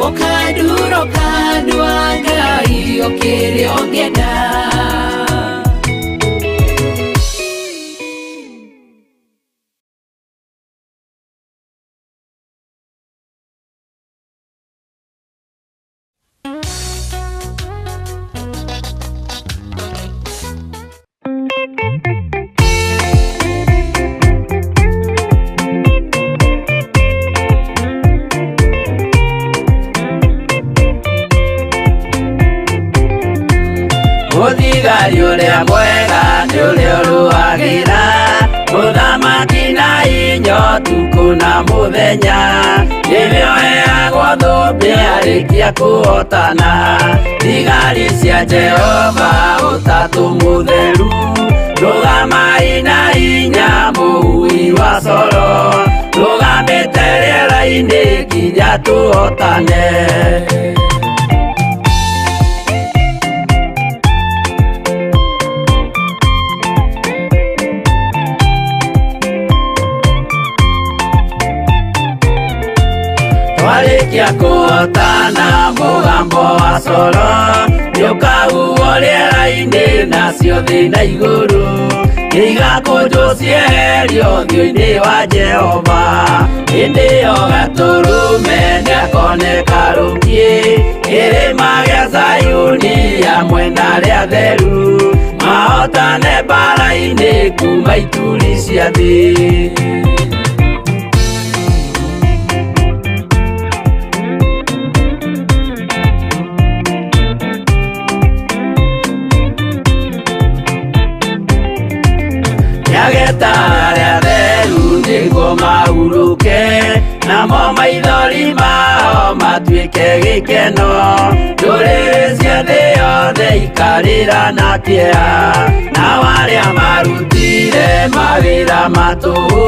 Ukaduro kandua Ngai ukiri ongenda. Muthigari uria mwega ni uria uruagira muthamaki na inyo tuku na muthenya nĩwe ũheagwo thũmbĩ arĩkia kũhotana. Thigari cia Jehova ũtatũ mũtheru rũgamai na hinya mũhui wa coro rũgamĩte rĩera-inĩ nginya tũhotane. Twarĩkia kũhotana mũgambo wa coro nĩũkahuhwo rĩera-inĩ nacio thĩ na igũrũ igakũnjwo cieherio ũthiũ-inĩ wa Jehova. Hĩndĩ ĩyo Gatũrũme nĩakoneka rũngiĩ kĩrĩma gĩa Zayuni hamwe na arĩa atheru mahotane mbara-inĩ kuma ituri cia thĩ. Nĩageta arĩa atheru nĩguo mahurũke namo maithori mao matuĩke gĩkeno. Ndũrĩrĩ cia thĩ yothe ikarĩra na kĩeha nao arĩa marutire mawĩra matũhũ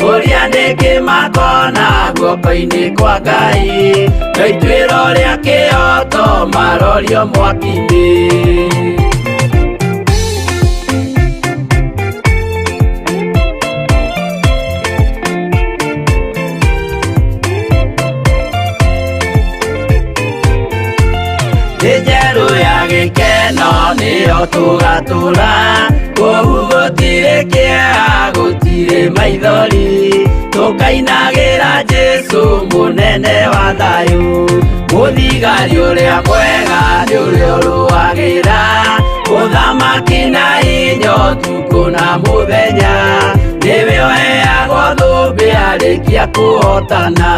ũrĩa nĩngĩ makona guoko-inĩ kwa Ngai na ituĩro rĩa kĩhoto marorio mwaki-inĩ. Njerũ ya gĩkeno nĩyo tũgatũra kũu gũtirĩ kĩeha gũtirĩ maithori tũkainagĩra Jesũ mũnene wa thayũ. Mũthigari ũrĩa mwega nĩ ũrĩa ũrũagĩra ũthamaki na hinya ũtukũ na mũthenya nĩwe ũheagwo thũmbĩ arĩkia kũhotana.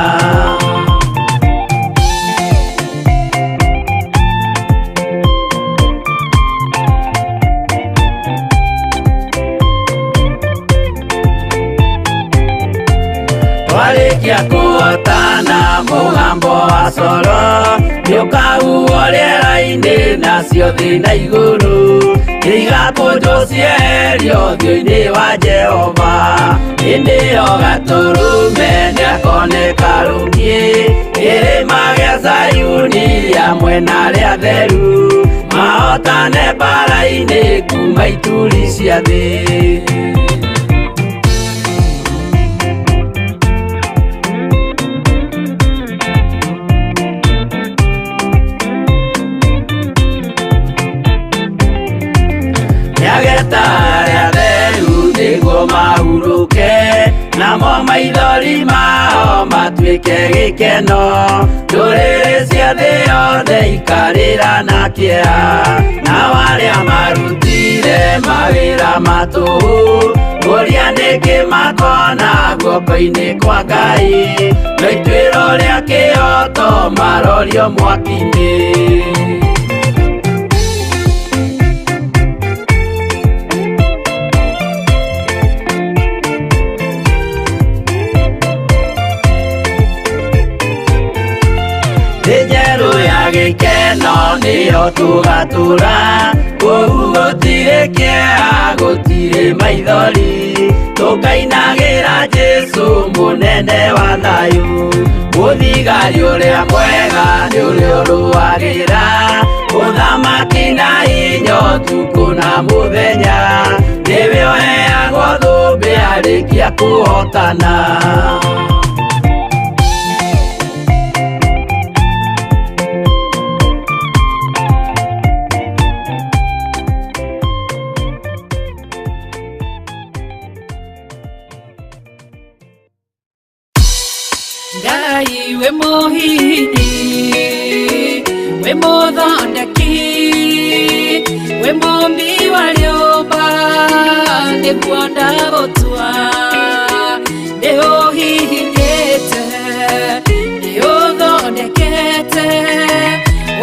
Twarĩkia kũhotana mũgambo wa coro nĩũkahuhwo rĩera-inĩ nacio thĩ na igũrũ igakũnjwo cieherio ũthiũ-inĩ wa Jehova. Hĩndĩ ĩyo Gatũrũme nĩakoneka rũngiĩ kĩrĩma gĩa Zayuni hamwe na arĩa atheru mahotane mbara-inĩ kuma ituri cia thĩ. Nĩageta arĩa atheru nĩguo mahurũke namo maithori mao matuĩke gĩkeno. Ndũrĩrĩ cia thĩ yothe ikarĩra na kĩeha nao arĩa marutire mawĩra matũhũ ũrĩa nĩngĩ makona guoko-inĩ kwa Ngai na ituĩro rĩa kĩhoto marorio mwaki-inĩ. Njerũ ya gĩkeno nĩyo tũgatũra kũu gũtirĩ kĩeha gũtirĩ maithori tũkainagĩra Jesũ mũnene wa thayũ. Mũthigari ũrĩa mwega nĩ ũrĩa ũrũagĩra ũthamaki na hinya ũtukũ na mũthenya nĩwe ũheagwo thũmbĩ arĩkia kũhotana. mũhihinyi, wĩ mũthondeki, wĩ mũmbi wa rĩũmba, nĩguo ndagũtua ndĩũhihinyĩte, ndĩũthondekete,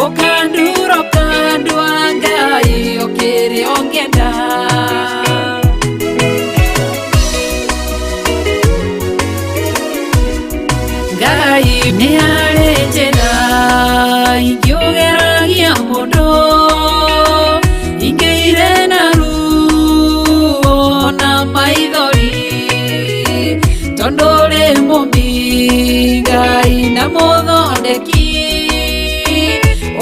ũkandura ũkandua Ngai ũkĩrĩa ũngĩenda. Ngai nĩ arĩ njĩra ingĩũgeragia mũndũ, ingĩire na ruo na maithori, tondũ rĩ mũmbi Ngai na mũthondeki,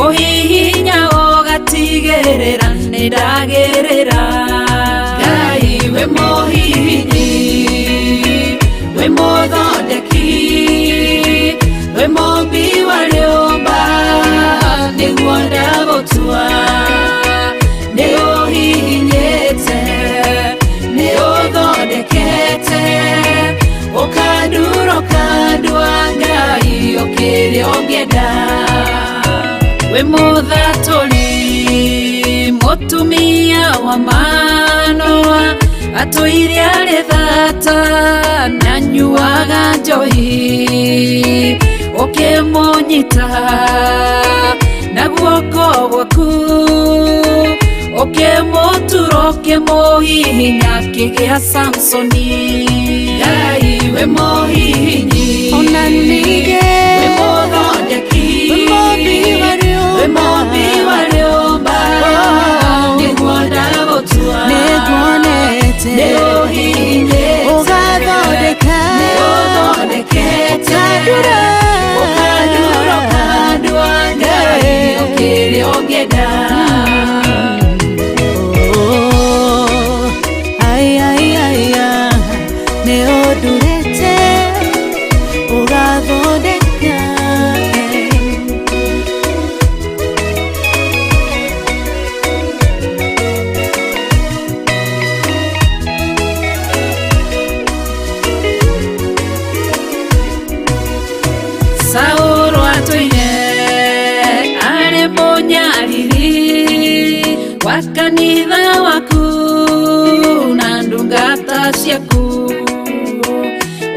ũhihinya ũgatigĩrĩra nĩ ndagĩrĩra. Ngai wĩ mũhihinyi, wĩ mũthondeki, wĩ mũmbi wa rĩũmba, nĩguo ndagũtua nĩũhihinyĩte, nĩũthondekete, ũkandura ũkandua Ngai ũkĩrĩa ũngĩenda. Wĩ mũthatũri, mũtumia wa Manoa, atũire arĩ thata na nyuaga njohi, ũkĩmũnyita na guoko gwaku, ũkĩmũtura ũkĩmũhihinya akĩgĩa Samsoni. Ngai wĩ mũhihinyi, ona ningĩ wĩ mũthondeki, wĩ mũmbi wa rĩũmba, wĩ mũmbi wa rĩũmba, nĩguo ndagũtua nĩnguonete nĩũhihinyĩte, ũgathondeka, nĩũthondekete, ũkandura ũkandua Ngai ũkĩrĩa ũngĩenda. nĩũndurĩte ũgathondeka. Saũlũ atũire arĩ mũnyariri wa kanitha waku na ndungata ciaku,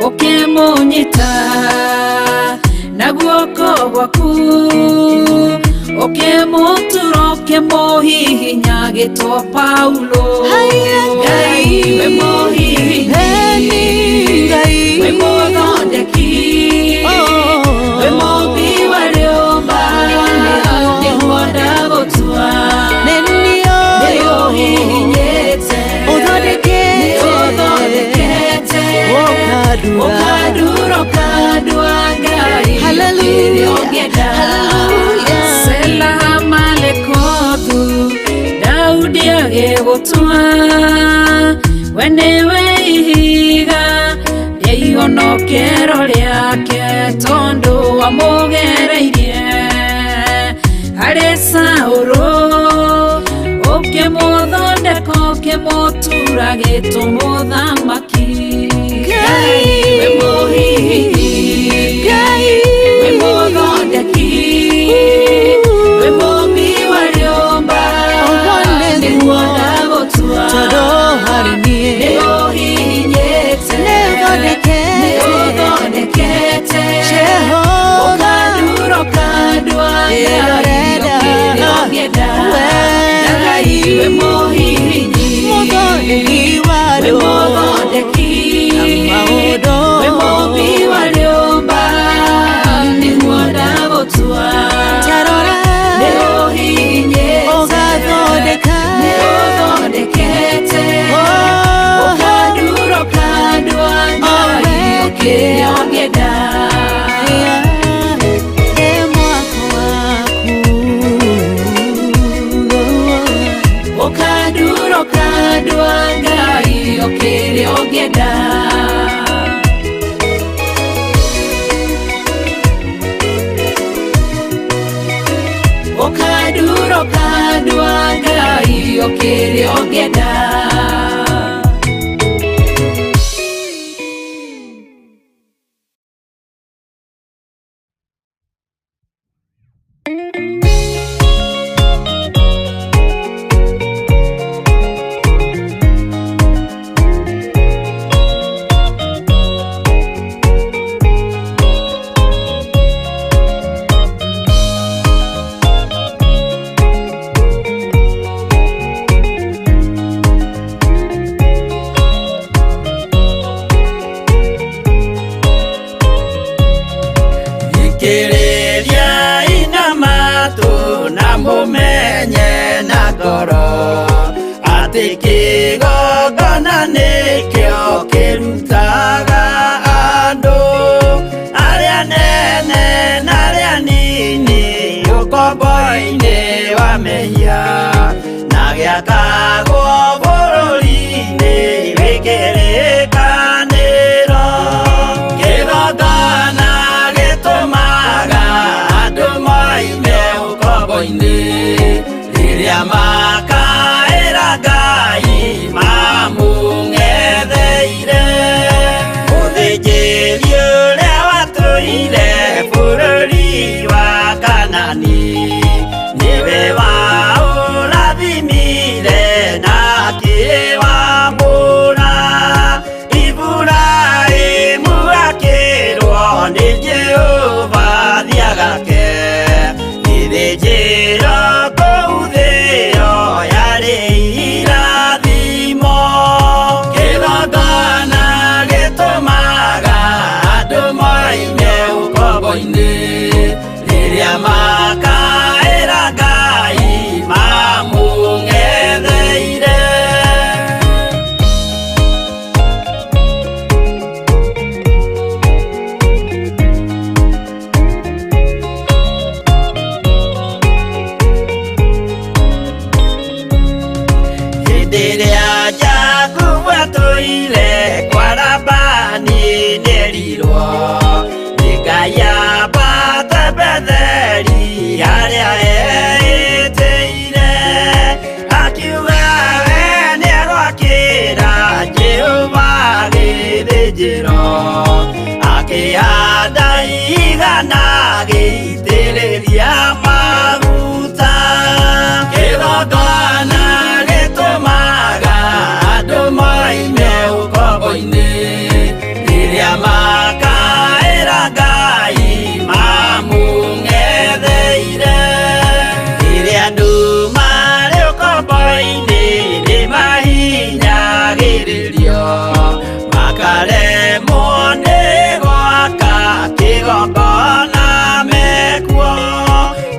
ũkĩmũnyita na guoko gwaku, ũkĩmũtura ũkĩmũhihinya agĩtwo Paulo. Ngai wĩ mũhihinyi, wĩ mũthondeki, wĩ mũmbi wa rĩũmba, nĩguo ndagũtua nĩũhihinyĩte, nĩũthondekete, ũkandura ũkandua Ngai ũkĩrĩa ũngĩenda. Sela Malekothu, Daudi agĩgũtua, we nĩwe ihiga rĩa ihonokero rĩake, tondũ wamũgereirie harĩ Saũlũ, ũkĩmũthondeka ũkĩmũtura agĩtwo mũthamaki. Ngai wĩ mũhihinyi, wĩ mũthondeki, wĩ mũmbi wa rĩũmba, nĩguo ndagũtua nĩũhihinyĩte, nĩũthondekete, ũkandura ũkandua Ngai ũkĩrĩa ũngĩenda. Ngai wĩ mũhihinyi, wĩ mũthondeki, wĩ mũmbi wa rĩũmba, nĩguo ndagũtua nĩũhihinyĩte, nĩũthondekete, ũkandura ũkandua Ngai ũkĩrĩa ũngĩenda. Ũkandura ũkandua Ngai ũkĩrĩa ũngĩenda. Ũkandura ũkandua Ngai ũkĩrĩa ũngĩenda. Thikĩrĩria inamatu na mũmenye na ngoro atĩ kĩgongona nĩkĩo kĩrutaga andũ arĩa nene na arĩa nini ũkombo-inĩ wa mehia na gĩakagwo bũrũri-inĩ wĩkĩrĩkanĩro. Kĩgongona gĩtũmaga andũ moime ũkombo-inĩ rĩrĩa makaĩra Ngai mamũng'etheire. Mũthĩnjĩri ũrĩa watũire bũrũri wa Kanani nĩwe waũrathimire na akĩwamũra. Iburahĩmu akĩrwo nĩ Jehova thiagake gĩthĩnjĩro kũu thĩ ĩyo yarĩ irathimo. Kĩgongona gĩtũmaga andũ moime ũkombo-inĩ rĩrĩa makaĩra Ngai mamũng'etheire. Hĩndĩ ĩrĩa Jakubu atũire kwa Labani nĩerirwo nĩ Ngai ambate Betheli harĩa eĩtĩire, akiuga we nĩegwakĩra Jehova gĩthĩnjĩro, akĩhanda ihiga na agĩitĩrĩria maguta. Kĩgongona gĩtũmaga andũ moime ũkombo-inĩ rĩrĩa makaĩra Ngai mamũng'etheire. Rĩrĩa andũ marĩ ũkombo-inĩ nĩmahinyagĩrĩrio makaremwo nĩ gwaka kĩgongona mekuo.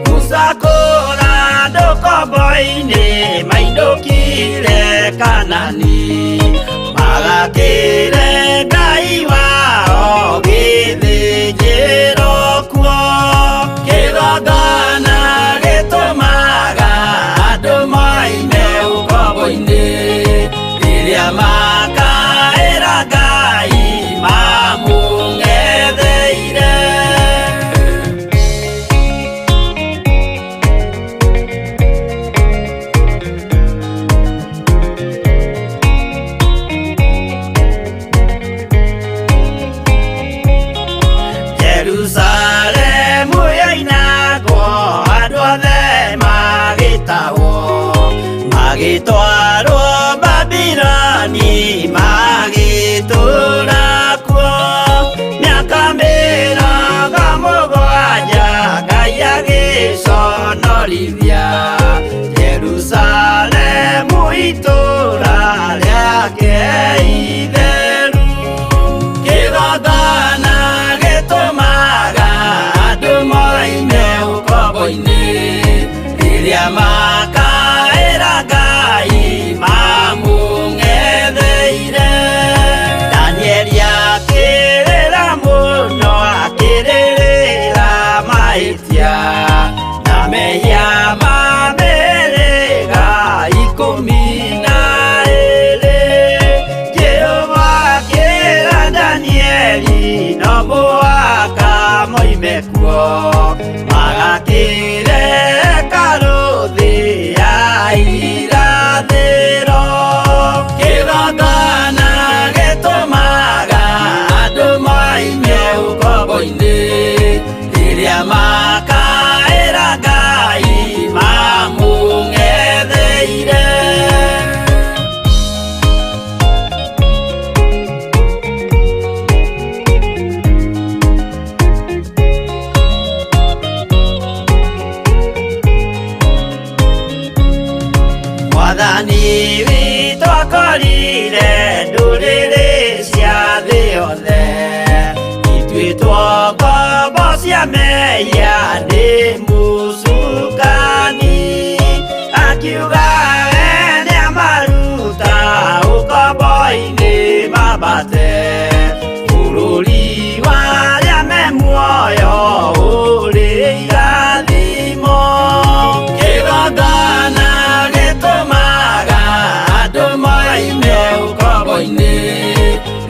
Musa kũra andũ ũkombo-inĩ mainũkire Kanani magakĩre Ngai wao gĩthĩnjĩro kuo. Kĩgongona gĩtũmaga andũ moime ũkombo-inĩ rĩrĩa makaĩra Ngai mamũng'etheire. Jerusalemu yainagwo andũ othe magĩtahwo magĩtwarwo Babironi magĩtũũra kuo. Mĩaka mĩrongo mũgwanja Ngai agĩconorithia Jerusalemu itũũra rĩake itheru. Kĩgongona gĩtũmaga andũ moime ũkombo-inĩ rĩrĩa makaĩra Ngai mamũng'etheire. Danieli akĩrĩra mũno akĩrĩrĩra mahĩtia na mehia ma mĩhĩrĩga 12. Jehova akĩra Danieli no mũhaka moime kuo magakĩre hekarũ thĩ nĩũngetheire. Mwathani witũ akorire ndũrĩrĩ cia thĩ yothe, ituĩtwo ngombo cia mehia nĩ mũcukani, akiuga we nĩamaruta ũkombo-inĩ mambate bũrũri wa arĩa me muoyo ũrĩ irathimo. Kĩgongona gĩtũmaga andũ moime ũkombo-inĩ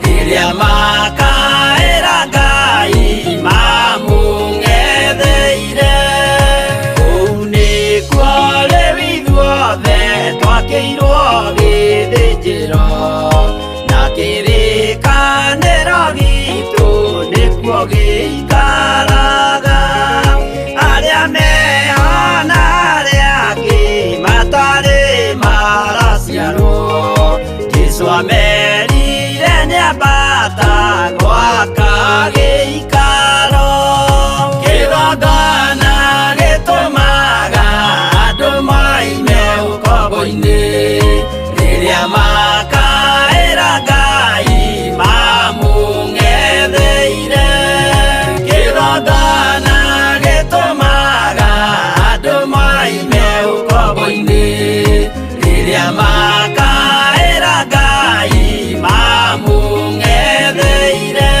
rĩrĩa makaĩra Ngai mamũng'etheire. Kũu nĩkuo rĩu ithuothe twakĩirwo gĩthĩnjĩro, na kĩrĩkanĩro gitũ nĩkuo gĩikaraga. Arĩa mehona arĩa angĩ matarĩ maraciarwo, Jesũ amerire nĩambata gwaka gĩikaro. Kĩgongona gĩtũmaga andũ moime ũkombo-inĩ rĩrĩa makaĩra Ngai mamũng'etheire. Kĩgongona gĩtũmaga andũ moime ũkombo-inĩ rĩrĩa makaĩra Ngai mamũng'etheire.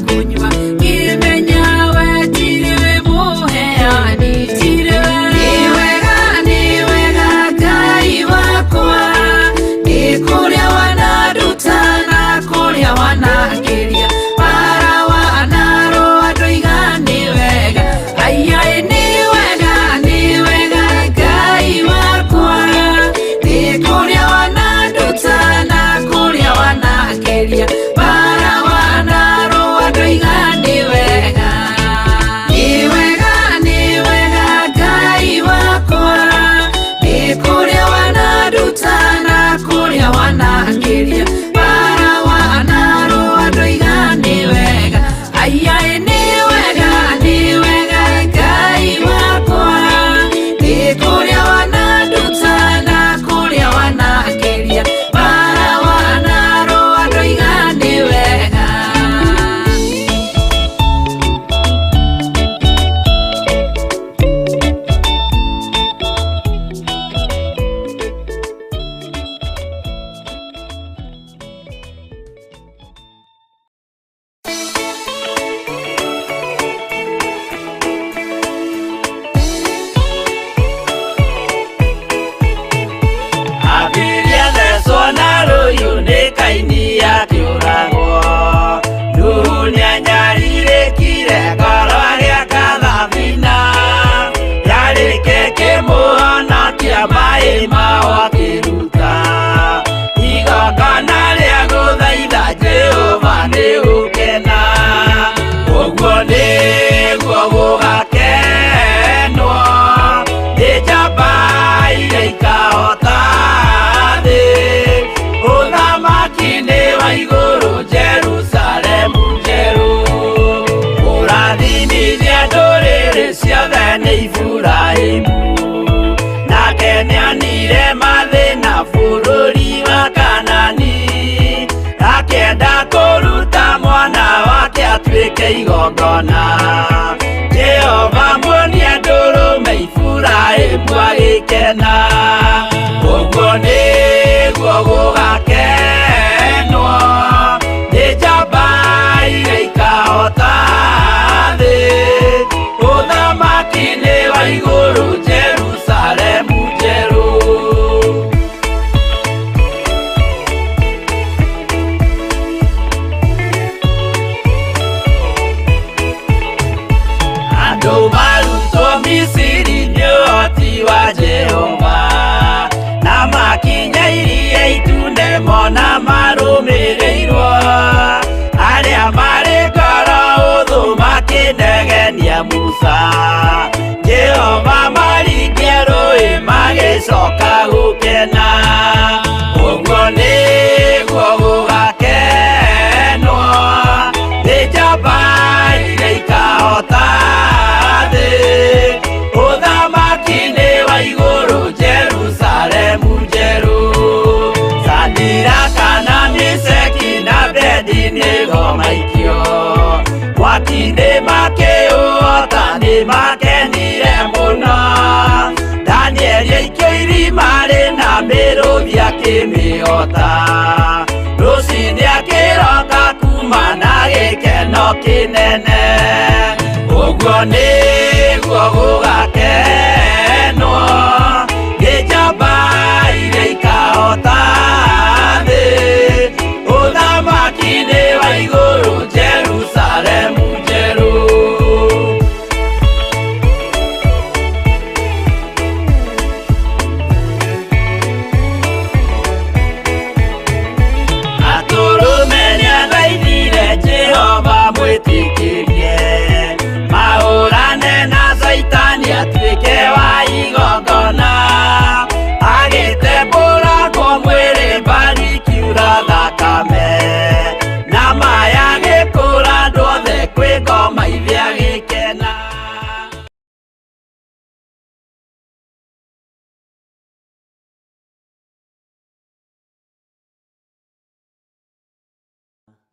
kunywa ngĩmenya we tiriwe mũheani tiriwe nĩ wega Ngai wakwa nĩ kũrĩa wanaruta na kũrĩa wanangĩria bara wanarũa ndũiga nĩ wega aiai nĩ wega Ngai wakwa nĩ kũrĩa wanaruta na kũrĩa wanangĩria bara wanarũa ndũiga nĩ wega Ngai wakwa nĩ kũrĩa wanaruta na kũrĩa wanangĩria bara wanarũa ndũiga nĩ wega aiai nĩ wega Ngai wakwa nĩ kũrĩa wanaruta na kũrĩa wanangĩria bara wanarũa ndũiga nĩ wega. Abiria thecwo na rũhiũ nĩ Kaini akĩũragwo. Nuhu nĩanyarirĩkire ngoro agĩaka thabina, yarĩkia ĩkĩmũhonokia maĩ mao akĩruta. Igongona rĩa gũthaitha Jehova nĩ gũkena, ũguo nĩguo gũgakenwo nĩ njamba iria ikahota thĩ. Ũthamaki-nĩ wa igũrũ Jerusalemu njerũ, ũrathimithia ndũrĩrĩ ciothe nĩ Iburahĩmu, nake nĩonire mathĩna bũrũri wa Kanani, akĩenda kũruta mwana wake atuĩke igongona. Jehova muonia ndũrũme Iburahĩmu agĩkena, ũguo nĩguo gũgakenwo nĩ njamba iria ikahota thĩ. Ũthamaki-nĩ wa igũrũ Jerusalemu njerũ. Andũ marutwo Misiri nĩ ũhoti wa Jehova, na makinya Iria Itune mona marũmĩrĩirwo. Arĩa marĩ ngoro hũthũ makĩnegenia Musa, Jehova maringie rũĩ magĩcoka gũkena, ũguo nĩguo gũgakenwo nĩ njamba iria ikahota thĩ. Ũthamaki-nĩ wa igũrũ Jerusalemu njerũ. Shadiraka na Meshaki na Abedinego maikio mwaki-nĩ makĩũhota, nĩ makenire mũno. Danieli aikio irima rĩna mĩrũthi akĩmĩhota, rũciinĩ akĩroka kuma na gĩkeno kĩnene, ũguo nĩguo gũgakenwo nĩ njamba iria ikahota thĩ. Ũthamaki-nĩ wa igũrũ Jerusalemu njerũ. Atũrũme nĩathaithire Jehova mwĩtĩkĩrie, mahũrane na Saitani atuĩke wa igongona. Agĩtembũragwo mwĩrĩ mbari kiura thakame, na maya gĩkũra andũ othe kwĩ ngoma ithe agĩkena.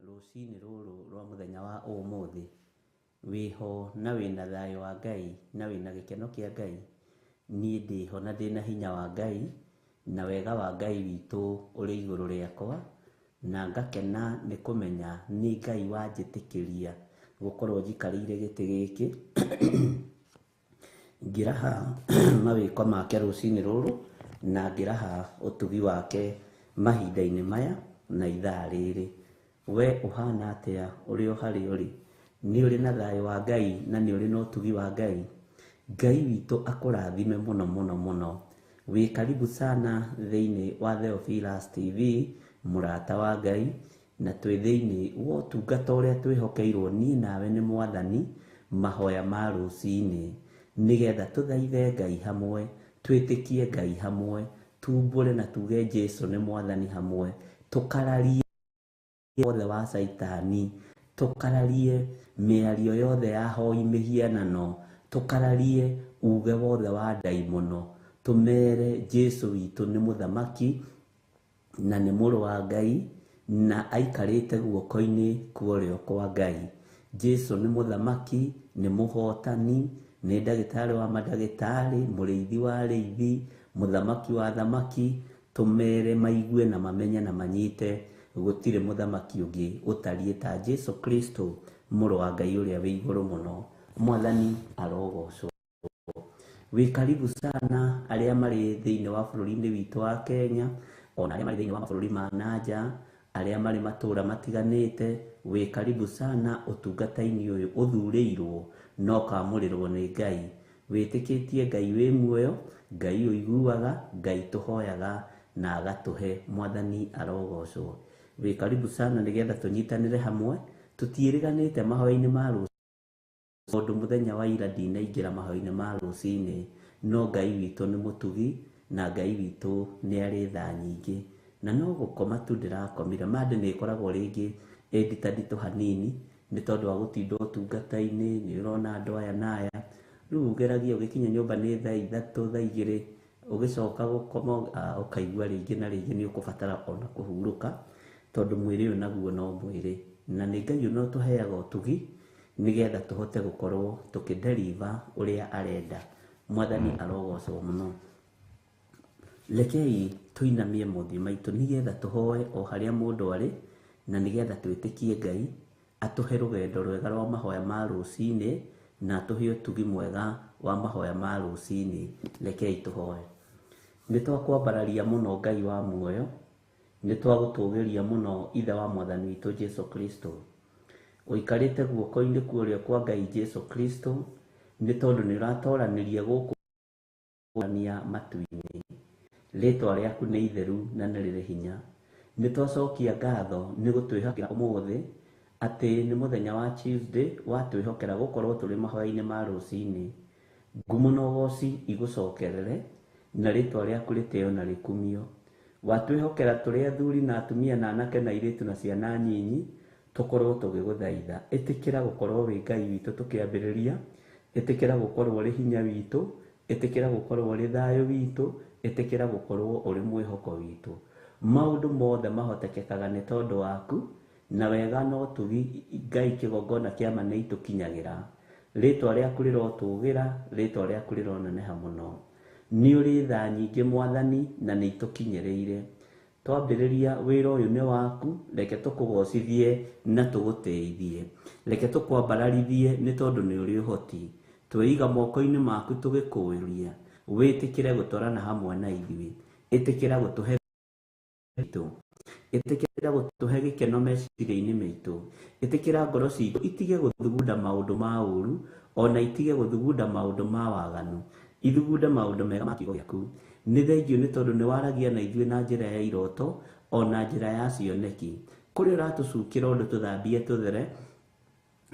Rũcinĩ rũrũ rwa mũthenya wa ũmũthĩ wĩho na wĩna thayũ wa Ngai na wĩna gĩkeno kĩa Ngai, niĩ ndĩho na ndĩna hinya wa Ngai na wega wa Ngai witũ ũrĩ igũrũ rĩakwa, na ngakena nĩ kũmenya nĩ Ngai wanjĩtĩkĩria gũkorwo njikarĩire gĩtĩ gĩkĩ ngĩraha mawĩko make rũcinĩ rũrũ na ngĩraha ũtugi wake mahinda-inĩ maya na ithaa rĩrĩ. We ũhana atĩa ũrĩ o harĩa ũrĩ? Nĩ ũrĩ na thayũ wa Ngai na nĩ ũrĩ na ũtugi wa Ngai? Ngai witũ akũrathime mũno mũno mũno. Wĩ karibu sana thĩinĩ wa Theophilus TV, mũrata wa Ngai, na twĩ thĩinĩ wa ũtungata ũrĩa twĩhokeirwo niĩ nawe nĩ Mwathani, mahoya ma rũcinĩ, nĩgetha tũthaithe Ngai hamwe, twĩtĩkie Ngai hamwe, tumbũre na tuge Jesũ nĩ Mwathani hamwe, tũkararie wothe wa Saitani, tũkararie mĩario yothe ya hoi mĩhianano, tũkararie uge wothe wa ndaimono, tũmere Jesũ witũ nĩ mũthamaki na nĩ mũrũ wa Ngai na aikarĩte guoko-inĩ kwa ũrĩo kwa Ngai. Jesũ nĩ mũthamaki, nĩ mũhotani, nĩ ndagĩtarĩ wa mandagĩtarĩ, mũrĩithi wa arĩithi, mũthamaki wa thamaki. Tũmere maigue na mamenye na manyite gũtirĩ mũthamaki ũngĩ ũtariĩ ta Jesũ Kristo, mũrũ wa Ngai ũrĩa wĩ igũrũ mũno. Mwathani arogocwo. Wĩ karibu sana arĩa marĩ thĩinĩ wa bũrũri-inĩ witũ wa Kenya, ona arĩa marĩ thĩinĩ wa mabũrũri ma nanja, arĩa marĩ matũũra matiganĩte. Wĩ karibu sana ũtungata-inĩ ũyũ ũthurĩirwo no kamũrĩrwo nĩ Ngai. Wĩtĩkĩtie Ngai wĩ muoyo, Ngai ũiguaga, Ngai tũhoyaga na agatũhe. Mwathani arogocwo. Wĩ karibu sana nĩgetha tũnyitanĩre hamwe, tũtiĩrĩganĩte mahoya-inĩ ma rũcinĩ. Tondũ mũthenya wa ira ndinaingĩra mahoya-inĩ ma rũcinĩ, no Ngai witũ nĩ mũtugi na Ngai witũ nĩ arĩ tha nyingĩ, na no gũkoma tu ndĩrakomire. Mande nĩ ĩkoragwo rĩngĩ nditũ hanini nĩ tondũ wa gũtinda ũtungata-inĩ, nĩ ũrona andũ aya na aya. Rĩu ũgeragia ũgĩkinya nyũmba nĩ thaa ithatũ, thaa igĩrĩ, ũgĩcoka gũkoma ũkaigua rĩngĩ na rĩngĩ nĩ ũkũbatara ona kũhurũka, tondũ mwĩrĩ ũyũ naguo no mwĩrĩ, na nĩ Ngai no tũheaga ũtugi nĩgetha tũhote gũkorwo tũkĩdeliver ũrĩa arenda. Mwathani arogocwo mũno. Rekei tũinamie mothiũ maitũ nĩgetha tũhoe o harĩa mũndũ arĩ, na nĩgetha twĩtĩkie Ngai atũhe rũgendo rwega rwa mahoya ma rũcinĩ na atũhe ũtugi mwega wa mahoya ma rũcinĩ. Rekei tũhoe. Nĩ twakwambararia mũno Ngai wa muoyo, nĩ twagũtũgĩria mũno Ithe wa Mwathani witũ Jesũ Kristo, ũikarĩte guoko-inĩ kwa ũrĩo kwa Ngai Jesũ Kristo, nĩ tondũ nĩ ũratoranĩria gũkũ matu-inĩ. Rĩtwa rĩaku nĩ itheru na nĩ rĩrĩ hinya. Nĩ twacokia ngatho nĩ gũtwĩhokera ũmũthĩ atĩ nĩ mũthenya wa Tuesday watwĩhokera gũkorwo tũrĩ mahoya-inĩ ma rũcinĩ. Ngumo na ũgooci igũcokerere na rĩtwa rĩaku rĩtĩo na rĩkumio. Watwĩhokera tũrĩ athuri na atumia na anake na airĩtu na ciana nyinyi, tũkorwo tũgĩgũthaitha. Ĩtĩkĩra gũkorwo wĩ Ngai witũ tũkĩambĩrĩria, ĩtĩkĩra gũkorwo ũrĩ hinya witũ, ĩtĩkĩra gũkorwo ũrĩ thayũ witũ, ĩtĩkĩra gũkorwo ũrĩ mwĩhoko witũ. Maũndũ mothe mahotekekaga nĩ tondũ waku, na wega no ũtugi Ngai kĩgongona kĩa ma nĩ itũkinyagĩra. Rĩtwa rĩaku rĩrotũgĩra, rĩtwa rĩaku rĩroneneha mũno. Nĩ ũrĩ tha nyingĩ Mwathani na nĩ itũkinyĩrĩire. Twambĩrĩria wĩra ũyũ nĩ waku, reke tũkũgocithie na tũgũteithie. Reke tũkwambararithie nĩ tondũ nĩ ũrĩ ũhoti. Twĩiga moko-inĩ maku tũgĩkũũria, wĩtĩkĩre gũtwarana hamwe na ithuĩ. Ĩtĩkĩra gũtũhe witũ, ĩtĩkĩra gũtũhe gĩkeno meciria-inĩ maitũ. Ĩtĩkĩra ngoro citũ itige gũthugunda maũndũ ma ũru, ona itige gũthugunda maũndũ ma waganu, ithugunda maũndũ mega ma kiugo gĩaku. Nĩ thengiũ nĩ tondũ nĩ waragia na ithuĩ na njĩra ya iroto, ona njĩra ya cioneki. Kũrĩa ũratũcukĩra ũndũ tũthambie tũthere,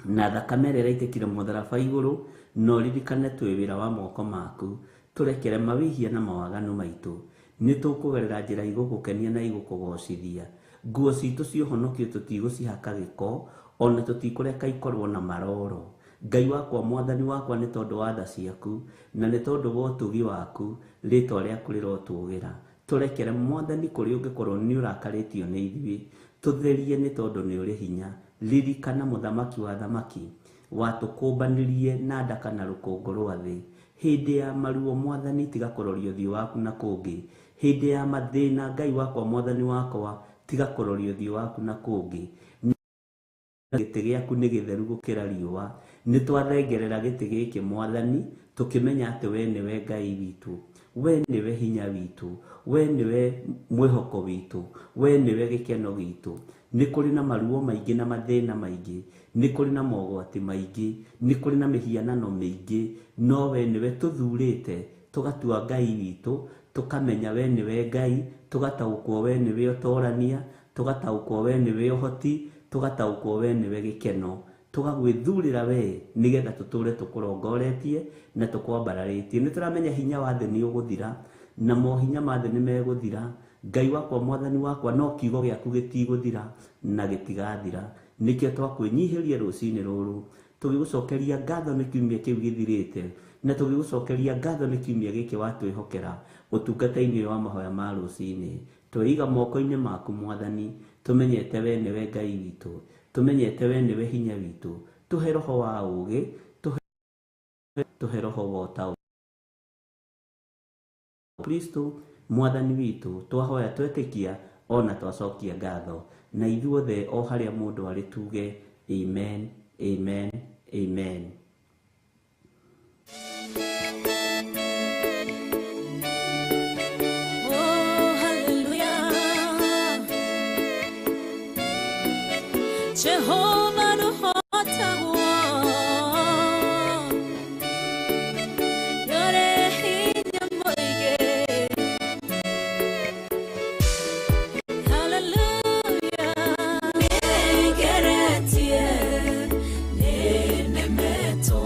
na thakame ĩrĩa ĩraitĩkire mũtharaba igũrũ, na ũririkane twĩ wĩra wa moko maku. Tũrekere mawĩhia na mawaganu maitũ. Nĩ tũkũgerera njĩra igũgũkenia na igũkũgocithia. Nguo citũ ciohonokio tũtigũcihaka gĩko, ona tũtikũreka ikorwo na maroro. Ngai wakwa, Mwathani wakwa, nĩ tondũ wa tha ciaku na nĩ tondũ wa ũtugi waku, rĩtwa rĩaku rĩrotũgĩra. Tũrekere Mwathani kũrĩa ũngĩkorwo nĩ ũrakarĩtio nĩ ithuĩ, tũtherie nĩ tondũ nĩ ũrĩ hinya. Ririkana mũthamaki wa thamaki, watũkũmbanĩrie na ndaka na rũkũngũ rwa thĩ. Hĩndĩ ya maruo Mwathani tiga kũroria ũthiũ waku na kũngĩ. Hĩndĩ ya mathĩna Ngai wakwa, Mwathani wakwa, tiga kuroria uthio waku na kungi gĩtĩ gĩaku nĩ gĩtheru gũkĩra riũa. Nĩ twathengerera gĩtĩ gĩkĩ Mwathani tũkĩmenya atĩ we nĩwe Ngai witũ, we nĩwe hinya witũ, we nĩwe mwĩhoko witũ, we nĩwe gĩkeno gitũ. Nĩ kũrĩ na maruo maingĩ na mathĩna maingĩ, nĩ kũrĩ na mogwati maingĩ, nĩ kũrĩ na mĩhianano mĩingĩ, no we nĩwe tũthurĩte tũgatua Ngai witũ, tũkamenya we nĩwe Ngai, tũgataũkwo we nĩwe ũtorania, tũgataũkwo we nĩwe ũhoti, tũgataũkwo we nĩwe gĩkeno, tũgagwĩthurĩra we nĩgetha tũtũre tũkũrongoretie na tũkwambararĩtie. Nĩ tũramenya hinya wa thĩ nĩ ũgũthira, na mohinya ma thĩ nĩ megũthira. Ngai wakwa Mwathani wakwa no kiugo gĩaku gĩtigũthira na gĩtigathira. Nĩkĩo twakwĩnyihĩria rũcinĩ rũrũ tũgĩgũcokeria ngatho nĩ kiumia kĩu gĩthirĩte, na tũgĩgũcokeria ngatho nĩ kiumia gĩkĩ watwĩhokera ũtungata-inĩ wa mahoya ma rũcinĩ. Tweiga moko-inĩ maku Mwathani, tũmenyete we nĩwe Ngai witũ, tũmenyete we nĩwe hinya witũ. Tũhe roho wa ũũgĩ, tũhe roho wa ũtaũku. Kristo Mwathani witũ twahoya twetĩkia ona twacokia ngatho, na ithuothe o harĩa mũndũ arĩ tuge amen, amen, amen. Jehovah no hotawo yore hinya moige. Hallelujah. Negeretie nenemeto,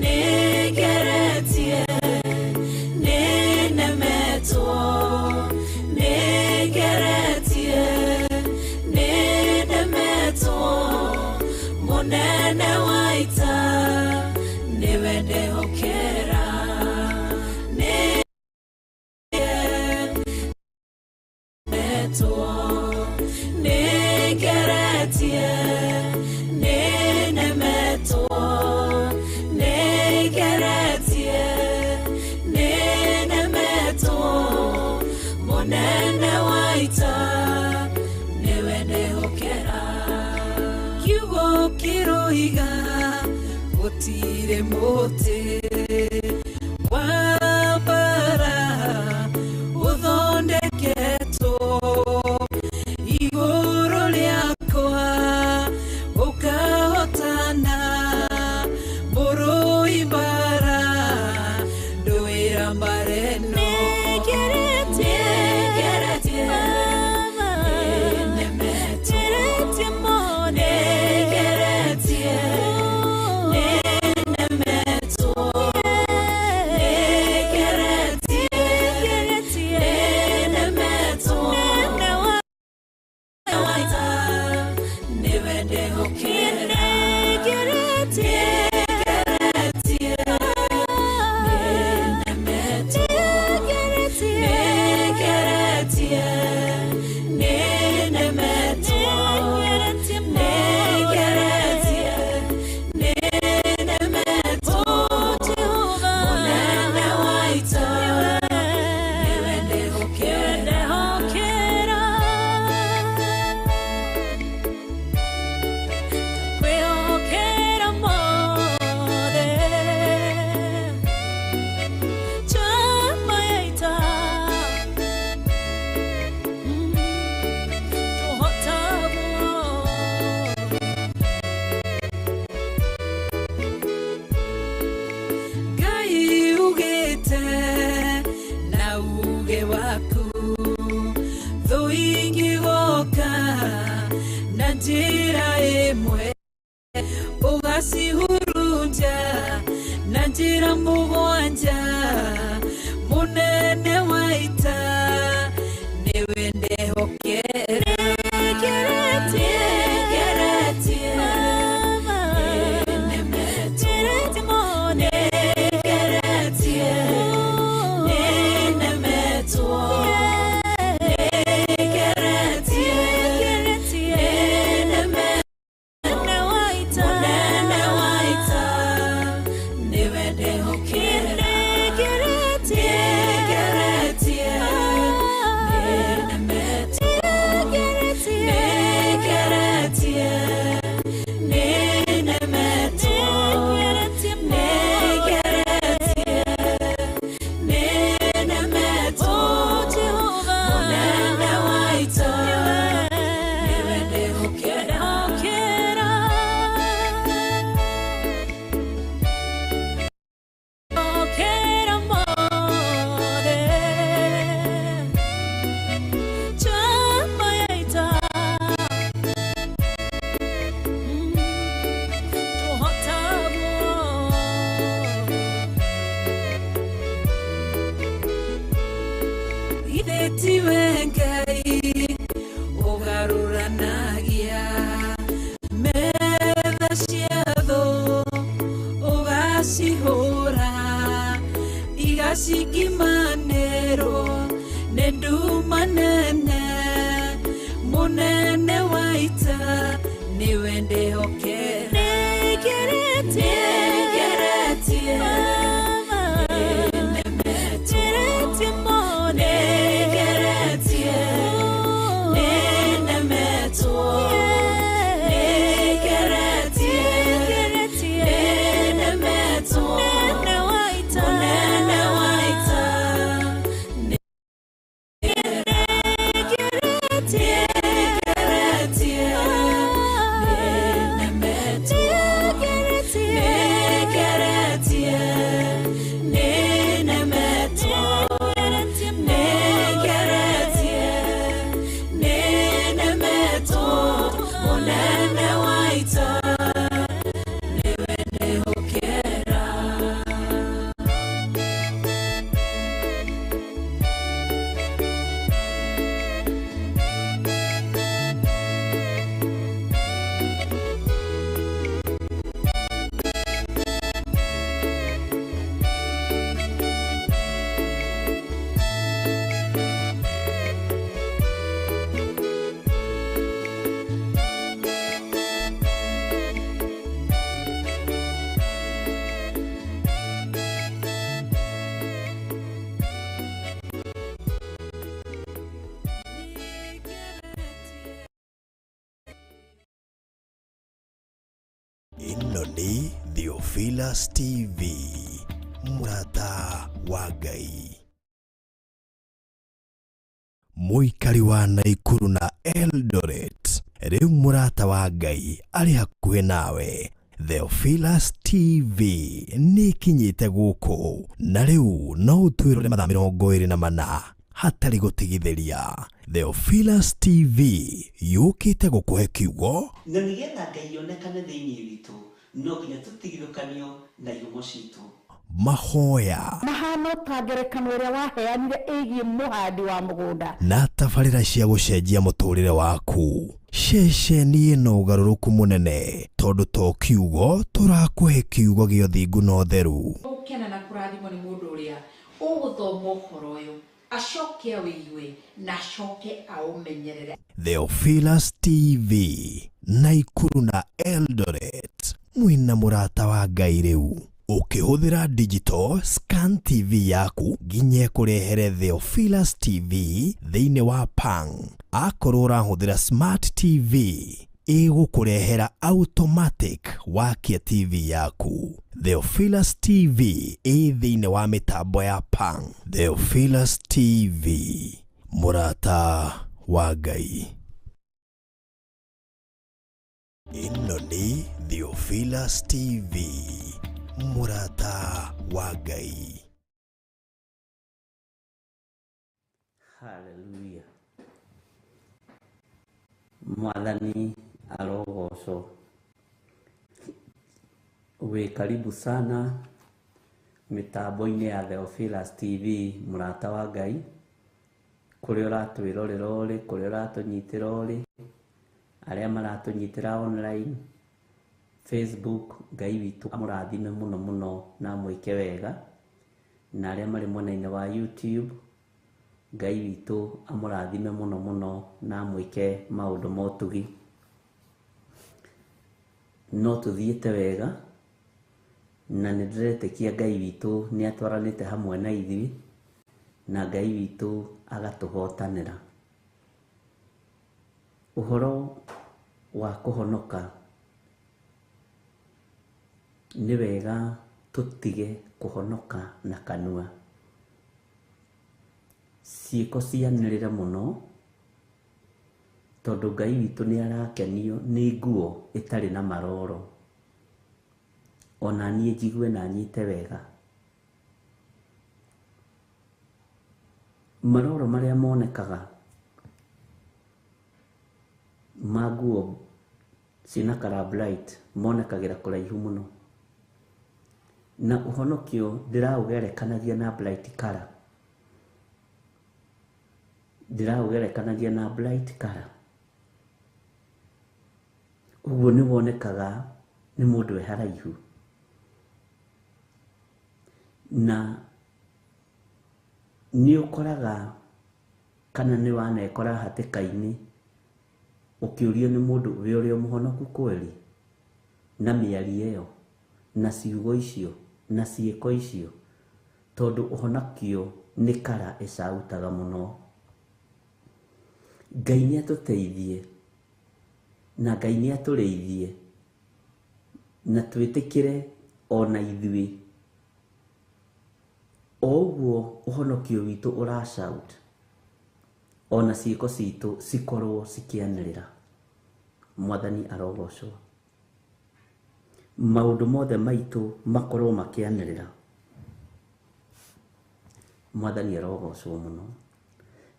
negeretie nenemeto, negeretie munene waita niwe ndehokera negeretie nenemeto, negeretie nenemeto, munene waita niwe ndehokera. Kiroiga gutire muti wambara uthondeketwo igũrũ rĩakwa ũkahotana mũrũi mbara ndũĩra mbareno. Njĩra ĩmwe ũgacihurunja na njĩra mũgwanja, mũnene waita nĩwe ndehokera. Get cikimanĩrwo nĩ nduma nene mũnene wa ita nĩwe ndĩhokera nĩgeretie Ino ni Theophilus TV, mũrata wa Ngai. Mũikari wa Naikuru na Eldoret, rĩu mũrata wa Ngai arĩ hakuhĩ nawe. Theophilus TV nĩ kinyĩte gũkũ, na rĩu no ũtwĩrore mathaa 24 hatarĩ gũtigithĩria. Theophilus TV yũkĩte gũkũhe kiugo, na nĩgetha Ngai onekane thĩinĩ witũ no nginya tũtigithũkanio na ihumo citũ. Mahoya mahana ta ngerekano ĩrĩa waheanire ĩgiĩ mũhandi wa mũgũnda na tabarĩra cia gũcenjia mũtũrĩre waku. Ceceni ĩno ũgarũrũku mũnene, tondũ to kiugo tũrakũhe kiugo gĩa ũthingu na ũtheru. Ũkena na kũrathimwo nĩ mũndũ ũrĩa ũgũthoma ũhoro ũyũ, acoke awĩigue na acoke aũmenyerere. Theophilus TV, Naikuru na Eldoret, mwĩna mũrata wa Ngai rĩu. Ukihũthĩra digital scan TV yaku nginya kũrehere Theophilus TV thĩinĩ wa Pang. Akorwo ũrahũthĩra smart TV ĩgũkũrehera automatic wakia TV yaku. Theophilus TV thĩinĩ wa mĩtambo ya Pang. Theophilus TV, mũrata wa Ngai. Ĩno nĩ Theophilus TV, mũrata wa Ngai. Hallelujah. Mwathani arogocwo. Uwe karibu sana mitambo-inĩ ya Theophilus TV, mũrata wa Ngai. Kũrĩa ũratwĩrorera ũrĩ, kũrĩa ũratũnyitĩra ũrĩ, arĩa maratũnyitĩra online, Facebook, Ngai witũ amũrathime mũno mũno na mwĩke wega. Na arĩa marĩ mwena-inĩ wa YouTube, Ngai witũ amũrathime mũno mũno na mwĩke maũndũ ma ũtugi. No tũthiĩte wega, na nĩndĩretĩkia Ngai witũ nĩ atwaranĩte hamwe na ithuĩ, na Ngai witũ agatũhotanĩra. Ũhoro wa kũhonoka nĩ wega tũtige kũhonoka na kanua. Ciĩko cianĩrĩre mũno, tondũ Ngai witũ nĩ arakenio nĩ nguo ĩtarĩ na maroro. Ona niĩ njigue na nyite wega. Maroro marĩa monekaga ma nguo cina kara bright monekagĩra kũraihu mũno. Na ũhonokio ndĩraũgerekanagia na bright color. Ndĩraũgerekanagia na bright color. Ũguo nĩ wonekaga nĩ mũndũ e haraihu. Na nĩ ũkoraga kana nĩ wanekora hatĩka-inĩ ũkĩũrio nĩ mũndũ ũrĩa mũhonoku kweri, na mĩario ĩyo na ciugo icio na ciĩko icio, tondũ ũhonokio nĩ kara ĩcautaga mũno. Ngai nĩ atũteithie na Ngai nĩ atũrĩithie na twĩtĩkĩre ona ithuĩ o ũguo ũhonokio witũ ũracaut, ona ciĩko citũ cikorwo cikĩanĩrĩra. Mwathani arogocwo, maũndũ mothe maitũ makorwo makĩanĩrĩra. Mwathani arogocwo mũno,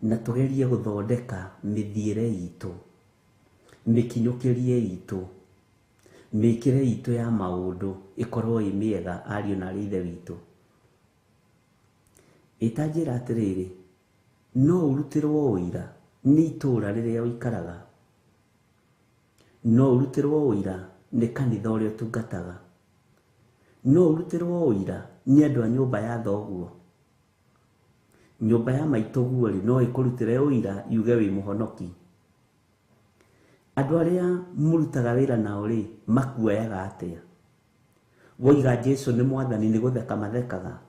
na tũgerie gũthondeka mĩthiĩre itũ, mĩkinyũkĩrie itũ, mĩkĩre itũ ya maũndũ ĩkorwo ĩ mĩega. Ariũ na ithe witũ, ĩtanjĩra atĩrĩrĩ, no ũrutĩrwo ũira nĩ itũũra rĩrĩa ũikaraga, no ũrutĩrwo ũira nĩ kanitha ũrĩa ũtungataga, no ũrutĩrwo ũira nĩ andũ a nyũmba ya thoguo. Nyũmba ya maitũguo rĩ, no ĩkũrutĩre ũira yuge wĩ mũhonoki. Andũ arĩa mũrutaga wĩra nao rĩ, makuoyaga atĩa? Woiga Jesũ nĩ mwathani, nĩ gũtheka mathekaga,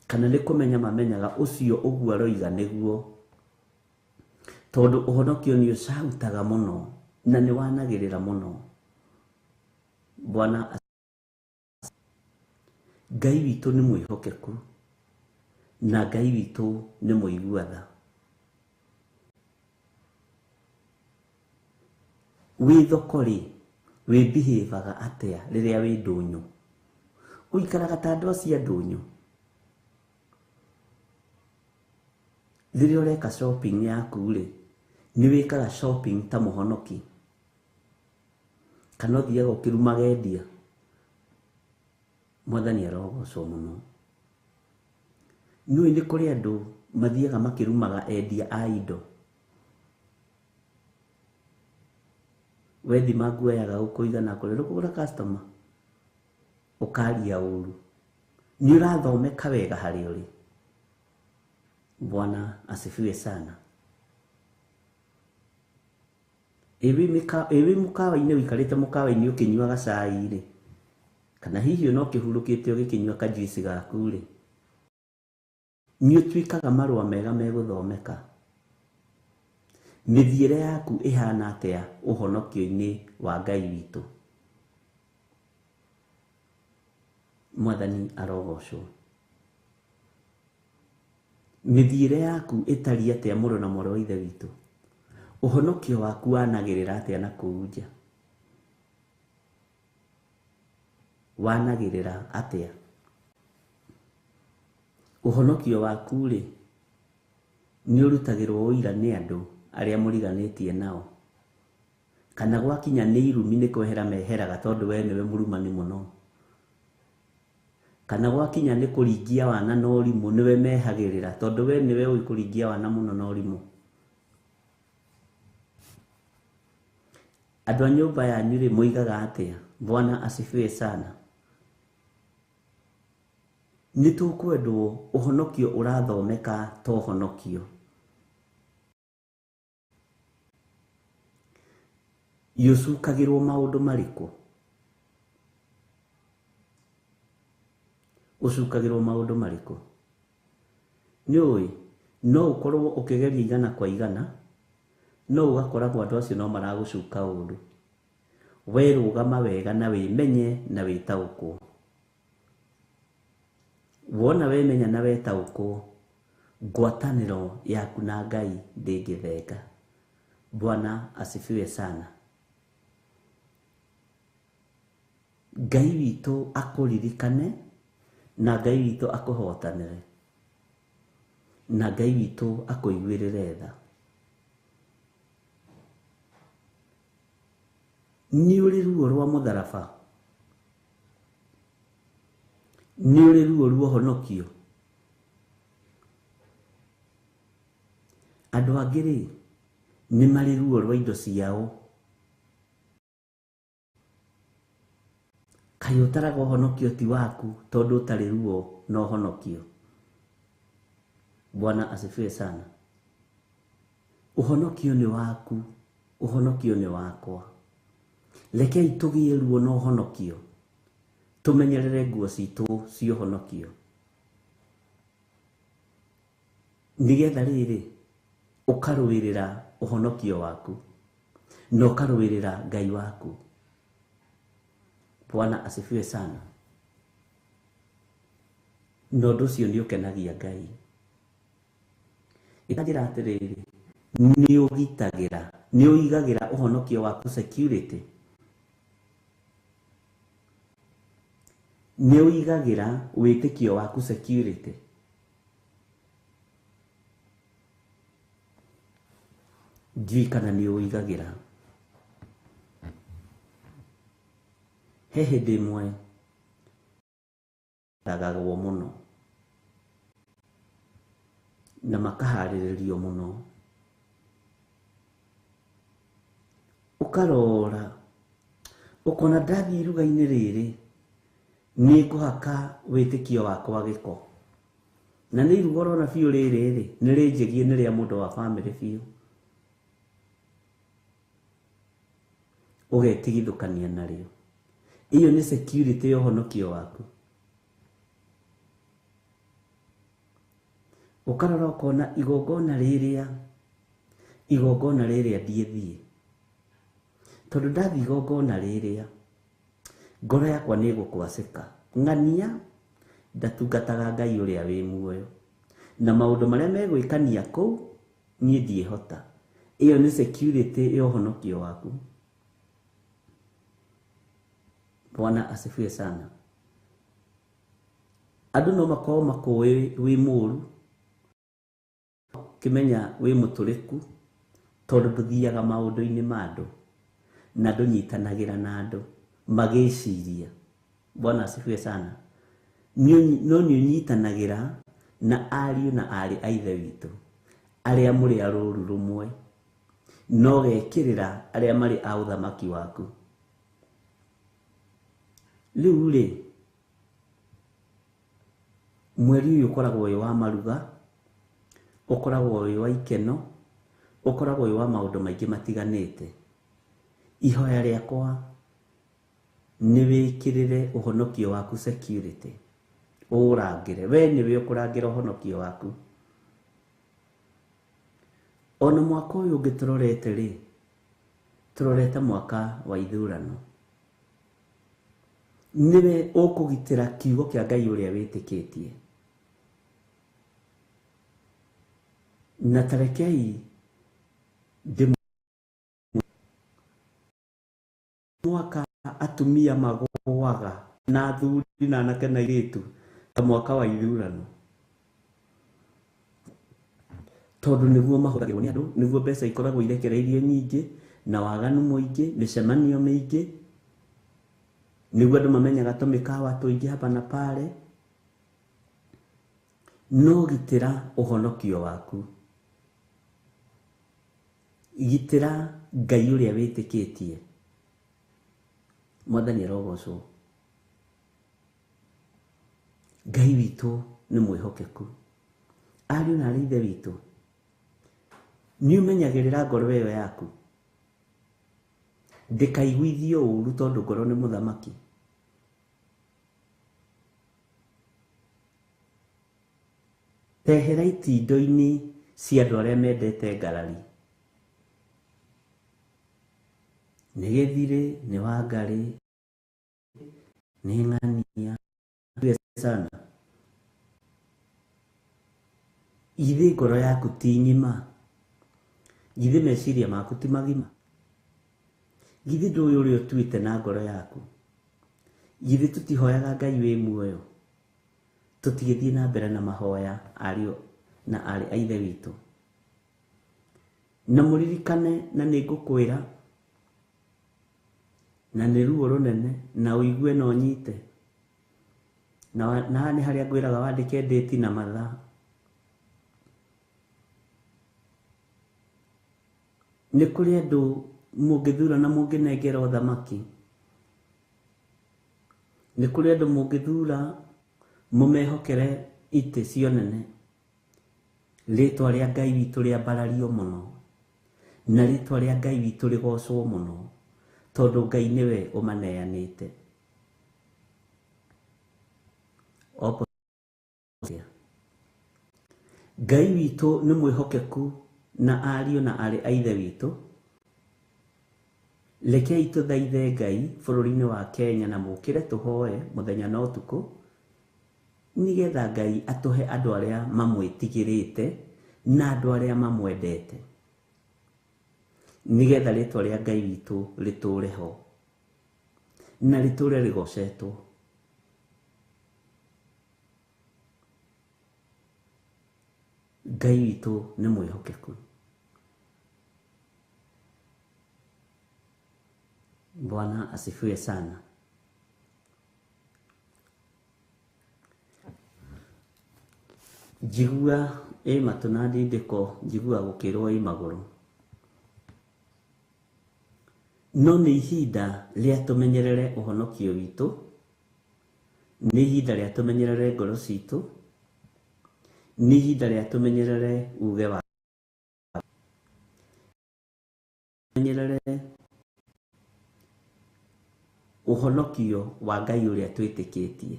kana nĩ kũmenya mamenyaga ũcio ũguo aroiga nĩguo? Tondũ ũhonokio nĩ ũcautaga mũno na nĩ wanagĩrĩra mũno. Bwana Ngai witũ nĩ mwĩhokeku na Ngai witũ nĩ mũiguatha. Wĩ thoko rĩ, wĩ behave-aga atĩa rĩrĩa wĩ ndũnyũ? Ũikaraga ta andũ acio ndũnyũ? Rĩrĩa ũreka shopping yaku rĩ, nĩ wĩkaga shopping ta mũhonoki? Kana ũthiaga ũkĩrumaga endia? Mwathani arogocwo mũno. Nĩũĩ nĩ kũrĩ andũ mathiaga makĩrumaga endia a indo. Wethi maguoyaga ũkũigana kũrĩ kũgũra customer, ũkaria ũru. Nĩ ũrathomeka wega harĩ ũrĩ. Bwana asifiwe sana. Ewe mũkawa-inĩ ũikarĩte mũkawa-inĩ ũkĩnyuaga cai rĩ, kana hihi no kĩhurũkĩte ũgĩkĩnyua kajuici gaku rĩ, nĩ ũtuĩkaga marũa mega megũthomeka. Mĩthiĩre yaku ĩhana atĩa ũhonokio-inĩ wa Ngai witũ? Mwathani arogocwo. Mĩthiĩre yaku ĩtariĩ atĩa mũrũ na mwarĩ wa ithe witũ? Ũhonokio waku wanagĩrĩra atĩa na kũu nja? Wanagĩrĩra atĩa? Ũhonokio waku rĩ, nĩ ũrutagĩrwo ũira nĩ andũ arĩa mũriganĩtie nao, kana gwakinya nĩ irumi nĩ kwehera meheraga tondũ we nĩwe mũrumani mũno, kana gwakinya nĩ kũringia wana na ũrimũ nĩwe mehagĩrĩra tondũ we nĩwe ũĩ kũringia wana mũno na ũrimũ? Andũ a nyũmba yanyu rĩ, mũigaga atĩa? Bwana asifiwe sana. Nĩ tũkwendwo ũhonokio ũrathomeka ta ũhonokio. Yũcukagĩrwo maũndũ marĩkũ? Ũcukagĩrwo maũndũ marĩkũ? Nĩũĩ, no ũkorwo ũkĩgeria igana kwa igana, no ũgakoragwo andũ acio no maragũcuka ũndũ. We rũgama wega na wĩmenye na wĩtaũkwo. Wona wemenya na wetaũkwo, ngwatanĩro yaku na Ngai ndĩngĩthenga. Bwana asifiwe sana. Ngai witũ akũririkane na Ngai witũ akũhotanĩre na Ngai witũ akũiguĩrĩre tha. Nĩ ũrĩ ruo rwa mũtharaba? Nĩ ũrĩ ruo rwa ũhonokio? Andũ angĩ rĩ, nĩ marĩ ruo rwa indo ciao. Kaĩ ũtaraga ũhonokio ti waku tondũ ũtarĩ ruo na ũhonokio? Bwana asifiwe sana. Ũhonokio nĩ waku, ũhonokio nĩ wakwa. Rekei tũgĩe ruo na ũhonokio, tũmenyerere nguo citũ cia ũhonokio, nĩgetha rĩrĩ ũkarũĩrĩra ũhonokio waku na ũkarũĩrĩra Ngai waku. Bwana asifiwe sana. Na ũndũ ũcio nĩ ũkenagia Ngai. Ĩkanjĩra atĩrĩrĩ, nĩ ũigagĩra ũhonokio waku security. Nĩ ũigagĩra wĩtĩkio waku security. Njui kana nĩ ũigagĩra. He hĩndĩ ĩmwe ndagagwo mũno na makaharĩrĩrio mũno, ũkarora ũkona ndathiĩ iruga-inĩ rĩrĩ nĩ ngũhaka wĩtĩkio wakwa gĩko, na nĩ iruga ũrona biũ rĩrĩ nĩ rĩnjĩgie nĩ rĩa mũndũ wa bamĩrĩ biũ, ũgetigithũkania narĩo. Iyo nĩ security ya ũhonokio waku. Ũkarora ũkona igongona rĩrĩa ndiĩthiĩ, tondũ ndathiĩ igongona rĩrĩa ngoro yakwa nĩ gũkwacĩka. Ng'ania ndatungataga Ngai ũrĩa wĩ muoyo, na maũndũ marĩa megwĩkania kũu niĩ ndiĩhota. Iyo nĩ security ya ũhonokio waku. Bwana asifiwe sana. Andũ no makorwo makũĩ wĩ mũũru, kimenya wĩ mũtũrĩku, tondũ ndũthiaga maũndũ-inĩ ma andũ na ndũnyitanagĩra na andũ magĩciria. Bwana asifiwe sana. No nĩ ũnyitanagĩra na ariũ na aarĩ a Ithe witũ arĩa mũrĩ a rũũru rũmwe, no gekĩrĩra arĩa marĩ a ũthamaki waku. Rĩu rĩ, mweri ũyũ ũkoragwo wĩ wa maruga, ũkoragwo wĩ wa ikeno, ũkoragwo wĩ wa maũndũ maingĩ matiganĩte. Ihoya rĩakwa nĩ wĩkĩrĩre ũhonokio waku security, ũrangĩre. We nĩwe ũkũrangĩra ũhonokio waku. Ona mwaka ũyũ ũngĩ tũrorete rĩ, tũrorete mwaka wa ithurano. Niwe ũkũgitĩra kiugo kĩa Ngai ũrĩa wĩtĩkĩtie. Na tarekei mwaka atumia magũaga na athuri na anake na airĩtu ta mwaka wa ithurano, tondũ nĩguo mahũthagĩrwo nĩ andũ, nĩguo mbeca ikoragwo irekereirio nyingĩ na waganu mũingĩ, mĩcemanio mĩingĩ, nĩguo andũ mamenyaga tũmĩkawa tũingĩ hapa na pale. No gitĩra ũhonokio waku, gitĩra Ngai ũrĩa wĩtĩkĩtie. Mwathani arogocwo. Ngai witũ nĩ mwĩhokeku. Ariũ na aarĩ a Ithe witũ, nĩ ũmenyagĩrĩra ngoro ĩyo yaku ndĩkaiguithio ũũru, tondũ ngoro nĩ mũthamaki. Tehera itindo-inĩ cia andũ arĩa mendete ngarari. Nĩ gĩthirĩ, nĩ Wangarĩ, nĩ Ng'ania sana. Githĩ ngoro yaku ti ng'ima? Githĩ meciria maku ti magima? Githĩ ndũĩ ũrĩa ũtuĩte na ngoro yaku? Githĩ tũtihoyaga Ngai wĩ muoyo? Tũtigĩthiĩ na mbere na mahoya ariũ na aarĩ a Ithe witũ? Na mũririkane, na nĩ ngũkwĩra, na nĩ ruo rũnene, na ũigue na ũnyite, na nĩ harĩa ngwĩraga wandĩke ndĩti na mathaa. Nĩ kũrĩ andũ mũngĩthura na mũngĩnengera ũthamaki. Nĩ kũrĩ andũ mũngĩthura mũmehokere itĩ cio nene, Ritwa ria Ngai witũ rĩambarario mũno, na ritwa ria Ngai witũ rĩgocwo mũno, tondũ Ngai nĩwe ũmaneanĩte. Ngai witũ nĩ mwĩhokeku na ariũ na arĩ a ithe witũ. Rekei tũthaithe Ngai bũrũri-inĩ wa Kenya na mũkĩre tũhoe mũthenya na ũtukũ, nigetha Ngai atũhe andũ arĩa mamwĩtigĩrĩte na andũ arĩa mamwendete, nigetha rĩtwa rĩa Ngai witũ rĩtũre ho na rĩtũre rĩgocetwo. Ngai witũ nĩ mwĩhokeku. Bwana asifiwe sana. Njigua matũ na ndindĩko, njigua gũkĩrwo magũrũ. No nĩ ihinda rĩa tũmenyerere ũhonokio witũ, nĩ ihinda rĩa tũmenyerere ngoro citũ, nĩ ihinda rĩa tũmenyerere uge wa menyerere ũhonokio wa Ngai ũrĩa twĩtĩkĩtie.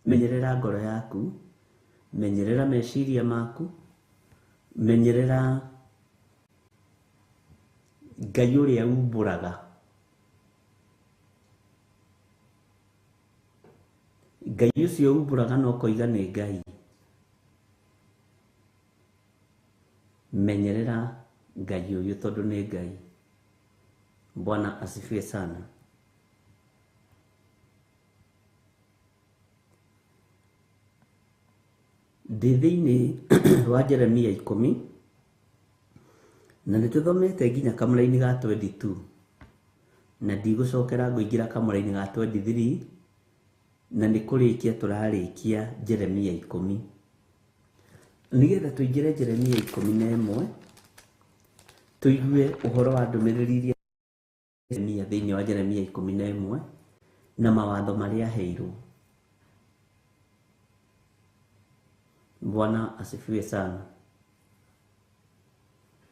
Menyerera ngoro yaku, menyerera meciria maku, menyerera Ngai ũrĩa umbũraga. Ngai ũcio umbũraga no koiga nĩ Ngai. Menyerera Ngai ũyũ tondũ nĩ Ngai. Bwana asifiwe sana. Thĩinĩ wa Jeremia 10 na nĩtũthomete nginya kamũra-inĩ ga 22, na ndigũcokera ngũingĩra kamũra-inĩ ga 23, na nĩ kũrĩkia tũrarĩkia Jeremia 10. Nigetha tũingĩre Jeremia 11 tũigue ũhoro wa ndũmĩrĩri iria Jeremia thĩinĩ wa Jeremia 11 na mawatho marĩa aheirwo. Bwana asifiwe sana.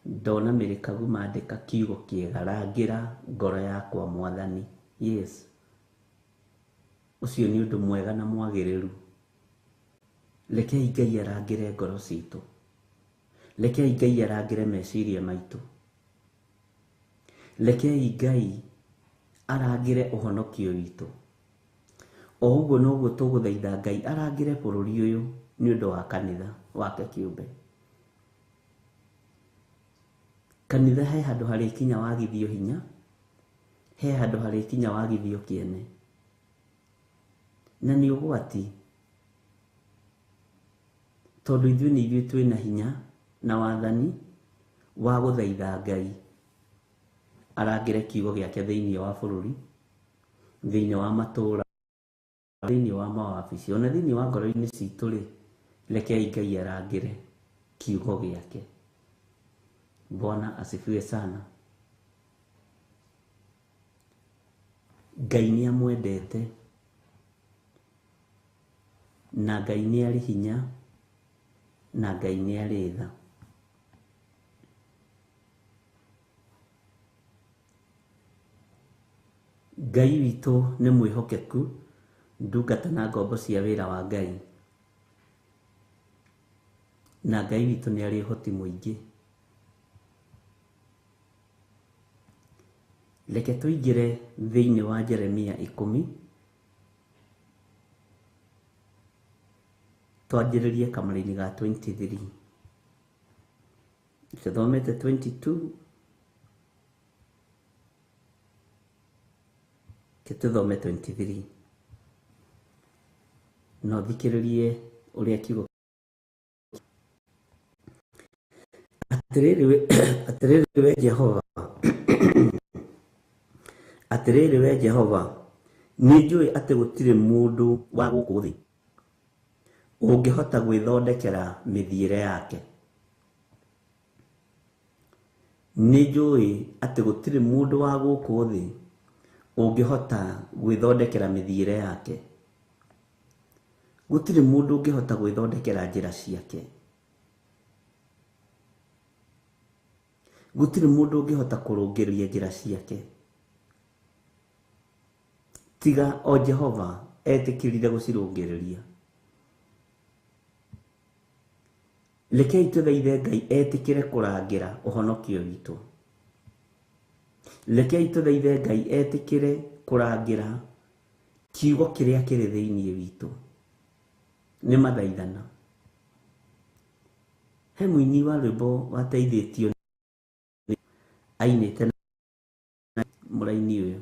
Ndona Mĩrĩkagu mandĩka kiugo kĩega, rangĩra ngoro yakwa Mwathani. Yes, ũcio nĩ ũndũ mwega na mwagĩrĩru. Rekei Ngai arangĩre ngoro citũ, rekei Ngai arangĩre meciria maitũ, rekei Ngai arangĩre ũhonokio witũ. O ũguo noguo tũgũthaitha Ngai arangĩre bũrũri ũyũ nĩ ũndũ wa kanitha wake kĩũmbe. Kanitha he handũ harĩ kinya wagithio hinya, he handũ harĩ kinya wagithio kĩene, na nĩ ũgwati tondũ ithuĩ nĩ ithuĩ twĩna hinya na wathani wa gũthaitha Ngai arangĩre kiugo gĩake thĩinĩ wa bũrũri, thĩinĩ wa matũũra, thĩinĩ wa mawabici, ona thĩinĩ wa ngoro-inĩ citũ rĩ, rekei Ngai arangĩre kiugo gĩake. Bwana asifiwe sana. Ngai nĩ amwendete na Ngai nĩ arĩ hinya na Ngai nĩ arĩ tha. Ngai witũ nĩ mwĩhokeku, ndungata na ngombo cia wĩra wa Ngai, na Ngai witũ nĩ arĩ ũhoti mũingĩ. Reke tũingĩre thĩinĩ wa Jeremia 10, twanjĩrĩrie kamũra-inĩ ga 23. Tũthomete 22, tũthome 23. No thikĩrĩrie ũrĩa kiugo atĩrĩrĩ we Jehova, atĩrĩrĩ we Jehova, nĩ njũĩ atĩ gũtirĩ mũndũ wa gũkũ thĩ ũngĩhota gwĩthondekera mĩthiĩre yake. Nĩ njũĩ atĩ gũtirĩ mũndũ wa gũkũ thĩ ũngĩhota gwĩthondekera mĩthiĩre yake. Gũtirĩ mũndũ ũngĩhota gwĩthondekera njĩra ciake. gutire mundu ungihota kurungiria njira ciake tiga o Jehova etikirire gucirungiriria. Rekei tuthaithe Ngai etikire kurangira uhonokio witu. Rekei tuthaithe Ngai etikire kurangira kiugo kiria kiri thiini witu. Ni mathaithana. He muini wa rwimbo wateithitio ainite muraini uyu.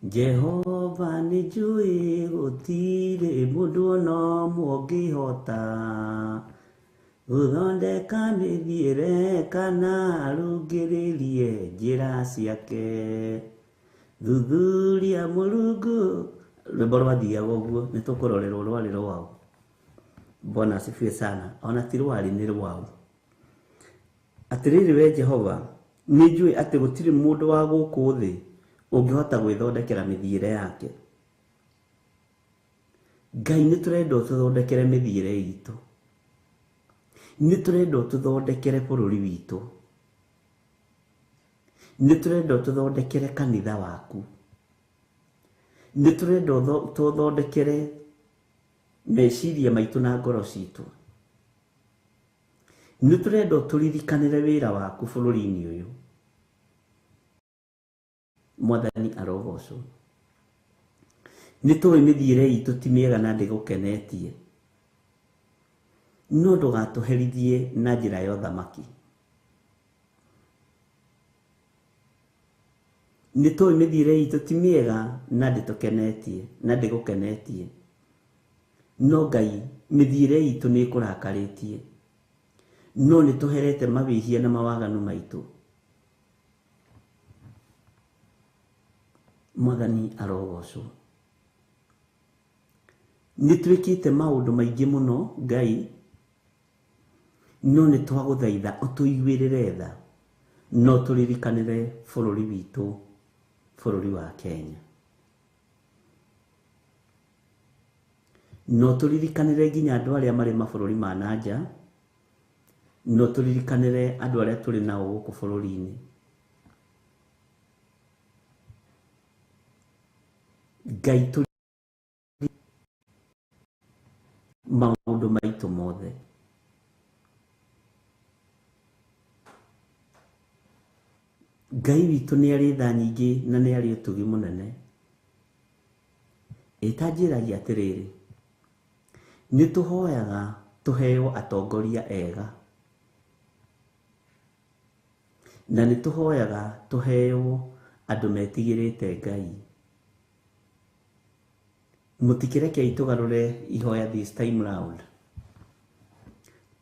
Jehova ni njui gutire mundu ono mungihota guthondeka mithiire kana arungiririe njira ciake. Thuthuria Mulungu. Rwimbo rwathiaga uguo nitukurorerwo rwari rwao. Bwana asifiwe sana. Ona ti rwari ni rwao. Atiriri we Jehova ni njui ati gutire mundu wa guku thi ungihota gwithondekera mithiire yake. Ngai ni turenda tuthondekere mithiire itu. Ni turenda tuthondekere bururi witu. Ni turenda tuthondekere kanitha waku. Ni turenda tuthondekere meciria maitu na ngoro citu. Ni turenda turirikanire wira waku bururi-ini uyu. Mwathani arogocwo. Ni tuwe mithiire itu ti miega na ndigukenetie. No ndugatuherithie na njira ya uthamaki. Ni tuwe mithiire itu ti miega na nditukenetie na ndigukenetie. No Ngai mithiire itu ni kurakaritie. No ni tuherete mawihia na mawaganu maitu. Mwathani arogocwo. Ni twikite maundu maingi muno Ngai. No ni twaguthaitha utuiguirire tha. No turirikanire bururi witu, bururi wa Kenya. No turirikanire nginya andu aria mari mabururi ma nanja. No turirikanire andu aria turi nao guku bururi-ini. Ngai turi maundu maitu mothe. Ngai witu ni ari tha nyingi na ni ari utugi munene. Itanjiragia atiriri. Ni tuhoyaga tuheo atongoria ega. Na ni tuhoyaga tuheo andu metigirite Ngai. Mutikireke itugarure ihoya this time round.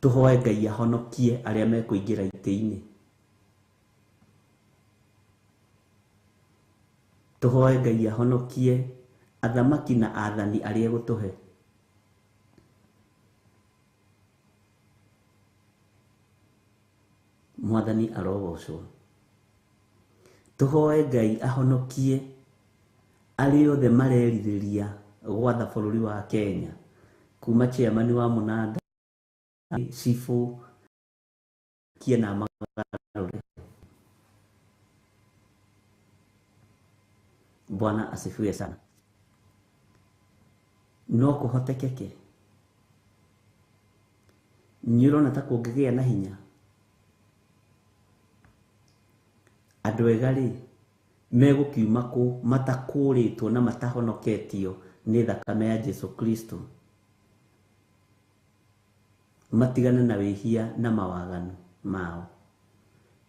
Tuhoe Ngai ahonokie aria mekuingira ite-ini. Tuhoe Ngai ahonokie athamaki na athani aria gutuhe. Mwathani arogocwo. Tuhoe Ngai ahonokie aria othe mareririria gwatha bururi wa Kenya. Kuma chairman wa Munanda, Sifu, kiena magarure. Bwana asifiwe sana. No kuhotekeke. Nyurona ta kungigia na hinya. Andu egari megukiuma ku matakuritwo na matahonoketio ni thakame ya Jesu Kristo. Matigane na wihia na mawaganu mao.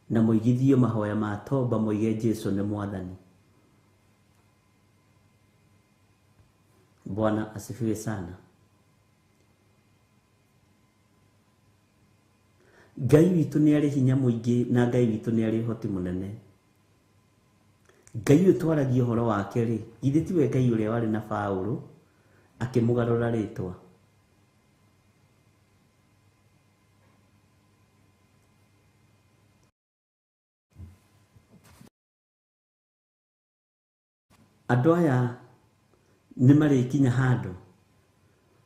Na muigithio mahoya ma toba muige Jesu ni Mwathani. Bwana asifiwe sana. Ngai witu ni ari hinya muingi na Ngai witu ni ari hoti munene. Ngai utwaragia horo wake ri githĩ tiwe Ngai uria wari na Paulo akimugarura ritwa. Andu aya ni marikinya handu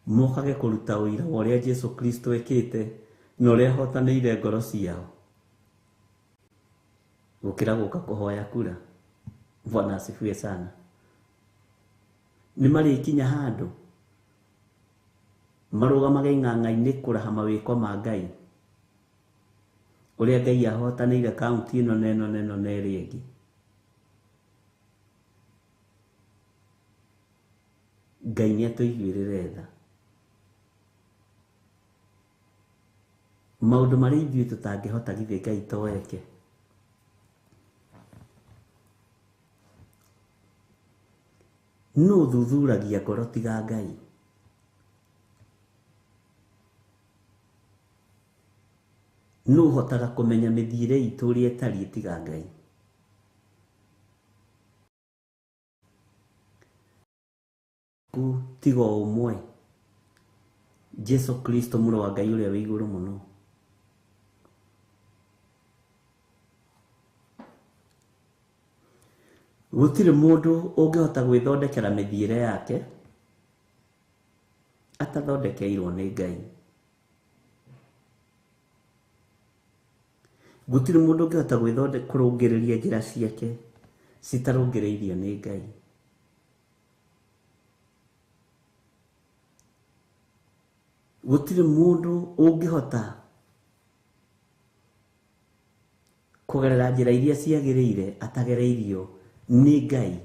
mokage kuruta uira wa uria Jesu Kristo ekite na uria hotanĩire ngoro ciao. gukira guka kuhoya kura. Bwana asifiwe sana. Ni mari kinya handu marugamage ng'ang'a-inĩ kũraha mawĩko ma Ngai ũrĩa Ngai ahotanĩire kaunti ĩno na ĩrĩa ĩngĩ. Ngai nĩatũiguĩrĩre tha. Maũndũ marĩa ithuĩ tũtangĩhota githĩ Ngai toeke. No thuthuragia ngoro tiga Ngai. No hotaga kumenya mĩthiĩre itũ ũrĩa ĩtariĩ tiga Ngai. Tiga ũmwe Jesu Kristo mũrũ wa Ngai ũrĩa wĩ igũrũ mũno. Gũtirĩ mũndũ ũngĩhota gwĩthondekera mĩthiĩre yake atathondekeirwo nĩ Ngai. Gũtirĩ mũndũ ũngĩhota kũrũngĩrĩria njĩra ciake citarũngĩrĩirio nĩ Ngai. Gũtirĩ mũndũ ũngĩhota kũgerera njĩra iria ciagĩrĩire atagereirio nĩ Ngai,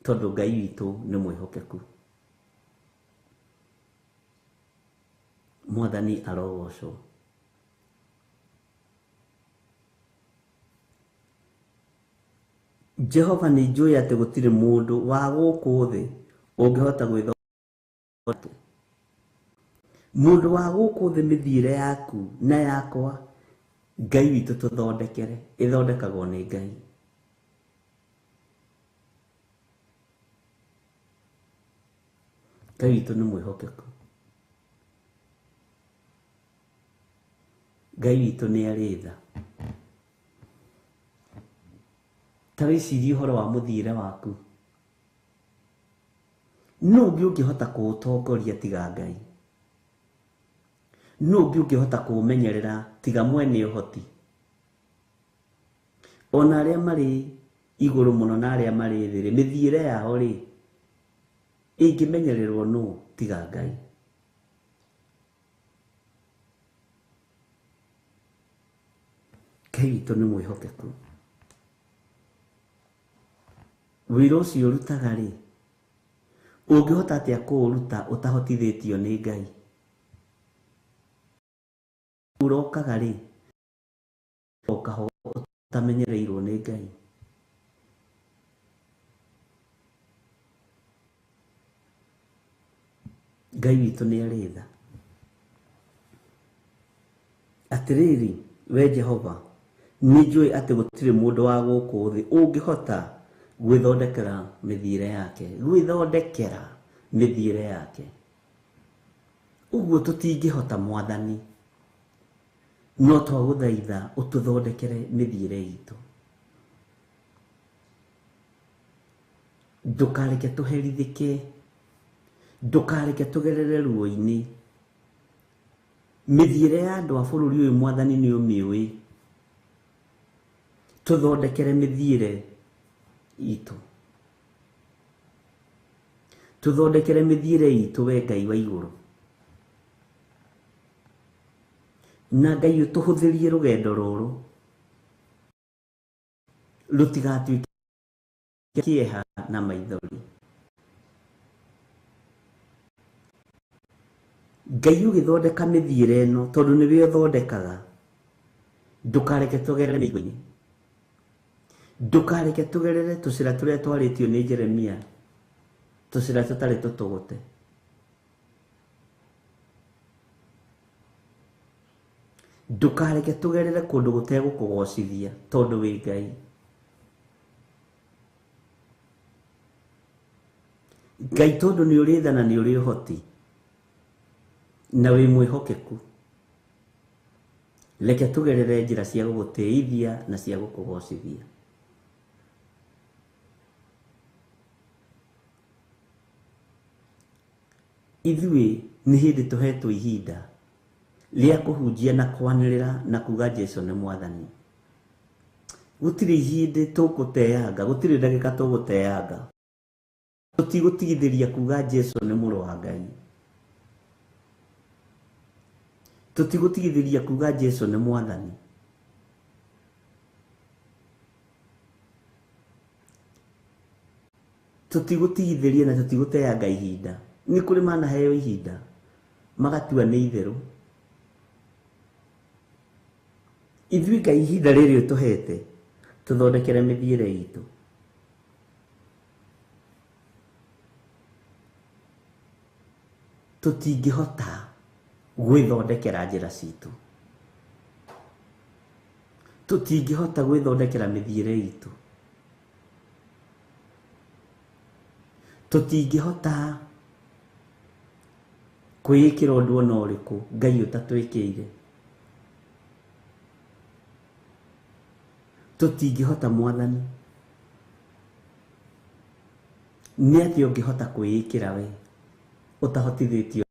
tondũ Ngai witũ nĩ mwĩhokeku. Mwathani arogocwo. Jehova nĩ njũĩ atĩ gũtirĩ mũndũ wa gũkũ thĩ ũngĩhota gwĩthondekera. Mũndũ wa gũkũ thĩ mĩthiĩre yaku na yakwa Ngai witũ tũthondekere ĩthondekagwo nĩ Ngai. Ngai witũ nĩ mwĩhokeku. Ngai witũ nĩ arĩ tha. Ta wĩcirie ũhoro wa mũthiĩre waku. No ũngĩ ũngĩhota kũũtongoria tiga Ngai. No ũngĩ ũngĩhota kũũmenyerera tiga mwene ũhoti. Ona arĩa marĩ igũrũ mũno na arĩa marĩ thĩ rĩ, mĩthiĩre yao rĩ, ĩngĩmenyererwo no tiga Ngai. Ngai witũ nĩ mwĩhokeku. Wĩra ũcio ũrutaga rĩ, ũngĩhota atĩa kũũruta ũtahotithĩtio nĩ Ngai? Ũrokaga rĩ, ũkaho ũtamenyereirwo nĩ Ngai. Ngai witũ nĩ arĩ tha. Atĩrĩrĩ, we Jehova, nĩ njũĩ atĩ gũtirĩ mũndũ wa gũkũ thĩ ũngĩhota gwĩthondekera mĩthiĩre yake. Gwĩthondekera mĩthiĩre yake. Ũguo tũtingĩhota Mwathani. No twagũthaitha ũtũthondekere mĩthiĩre itũ. Ndũkareke tũherithĩke. Ndũkareke tũgerere ruo-inĩ. Mĩthiĩre ya andũ a bũrũri ũyũ Mwathani nĩ ũmĩũĩ. Tũthondekere mĩthiĩre itũ. Tũthondekere mĩthiĩre itũ we Ngai wa igũrũ. Na Ngai ũtũhũthĩrie rũgendo rũrũ. Rũtigatuĩke kĩeha na maithori. Ngai ũgĩthondeka mĩthiĩre ĩno tondũ nĩwe ũthondekaga. Ndũkareke tũgerere mĩthiĩre. Ndũkareke tũgerere tũcĩra tũrĩa twarĩtio nĩ Jeremia. Tũcĩra tũtarĩ tũtũgũte. Ndũkareke tũgerere kũndũ gũtegũkũgocithia tondũ wĩ Ngai. Ngai tondũ nĩ ũrĩ tha na nĩ ũrĩ ũhoti na wĩ mwĩhokeku. Reke tũgerere njĩra cia gũgũtĩithia na cia gũkũgocithia. Ithuĩ nĩ hĩndĩ tũhetwo ihinda rĩa kũhunjia na kwanĩrĩra na kuga Jesũ nĩ Mwathani. gutire ihinde tuguteanga, gutire ndagika tuguteanga. Tutigũtigithĩria kuga Jesu nĩ mũrũ wa Ngai. Tutigũtigithĩria kuga Jesu nĩ mwathani. Tutigũtigithĩria na tutigũteanga ihinda. Nĩ kũrĩ manaheo ihinda magatua nĩ itherũ. Ithuĩ Ngai ihinda rĩrĩ ũtũhete tuthondekere mĩthiĩre itũ. Tutingĩhota gwĩthondekera njĩra citũ. Tutingĩhota gwĩthondekera mĩthiĩre itũ. Tutingĩhota kwĩĩkĩra ũndũ ona ũrĩkũ Ngai ũtatwĩkĩire. Tutingĩhota mwathani. Nĩ atĩ ũngĩhota kwĩĩkĩra we utahotithĩtio.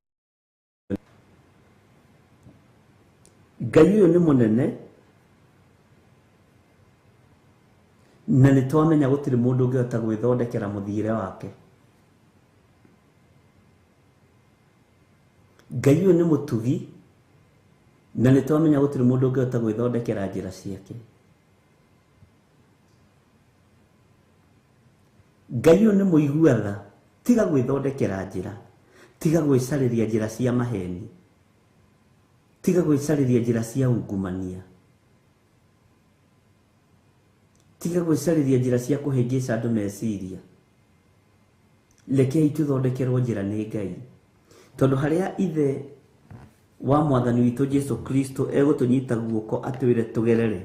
Ngai ũyũ nĩ mũnene na nĩ twamenya gũtirĩ mũndũ ũngĩhota gwĩthondekera mũthiĩre wake. Ngai ũyũ nĩ mũtugi na nĩ twamenya gũtirĩ mũndũ ũngĩhota gwĩthondekera njĩra ciake. Ngai ũyũ nĩ mũiguatha, tiga gwĩthondekera njĩra, tiga gwĩcarĩria njĩra cia maheni, tiga gwĩcarĩria njĩra cia ungumania, tiga gwĩcarĩria njĩra cia kũhĩngĩca andũ meciria. Rekei tũthondekerwo njĩra nĩ Ngai, tondũ harĩa ithe wa mwathani witũ Jesu Kristo egũtũnyita guoko atwĩre tũgerere,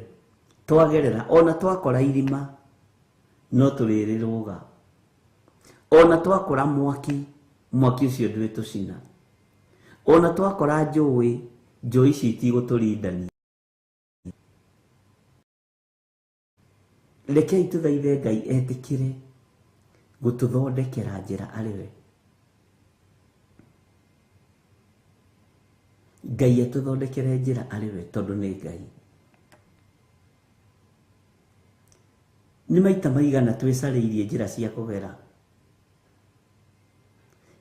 twagerera ona twakora irima no tũrĩrĩrũga. Ona twakora mwaki, mwaki ũcio ndwĩtũcina. Ona twakora njũĩ, njũĩ ici itigũtũrindania. Rekei tũthaithe Ngai etĩkĩre gũtũthondekera njĩra arĩ we. Ngai atũthondekere njĩra arĩ we tondũ nĩ Ngai. Nĩ maita maigana twĩcarĩirie njĩra cia kũgera.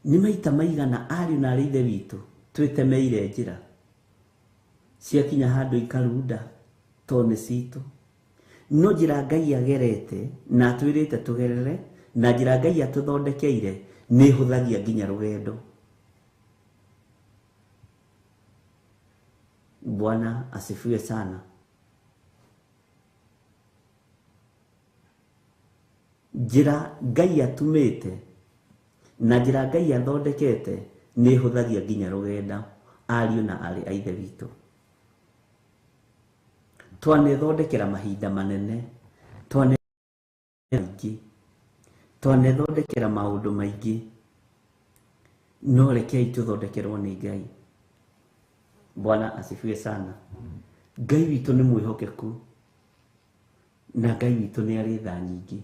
Nĩ maita maigana ariũ na arĩ ithe witũ twĩtemeire njĩra ciakinya handũ ikarunda tondũ nĩ citũ. No njĩra Ngai agerete na atwĩrĩte tũgerere, na njĩra Ngai atũthondekeire nĩ hũthagia nginya rũgendo. Bwana asifiwe sana. Njĩra Ngai atumĩte na njĩra Ngai athondekete nĩ hũthagia nginya rũgenda ariũ na arĩ a ithe witũ. Twanethondekera mahinda manene, twanethondekera maũndũ maingĩ, no rekei tũthondekerwo nĩ Ngai. Bwana asifiwe sana. Ngai witũ nĩ mwĩhokeku na Ngai witũ nĩ arĩ tha nyingĩ.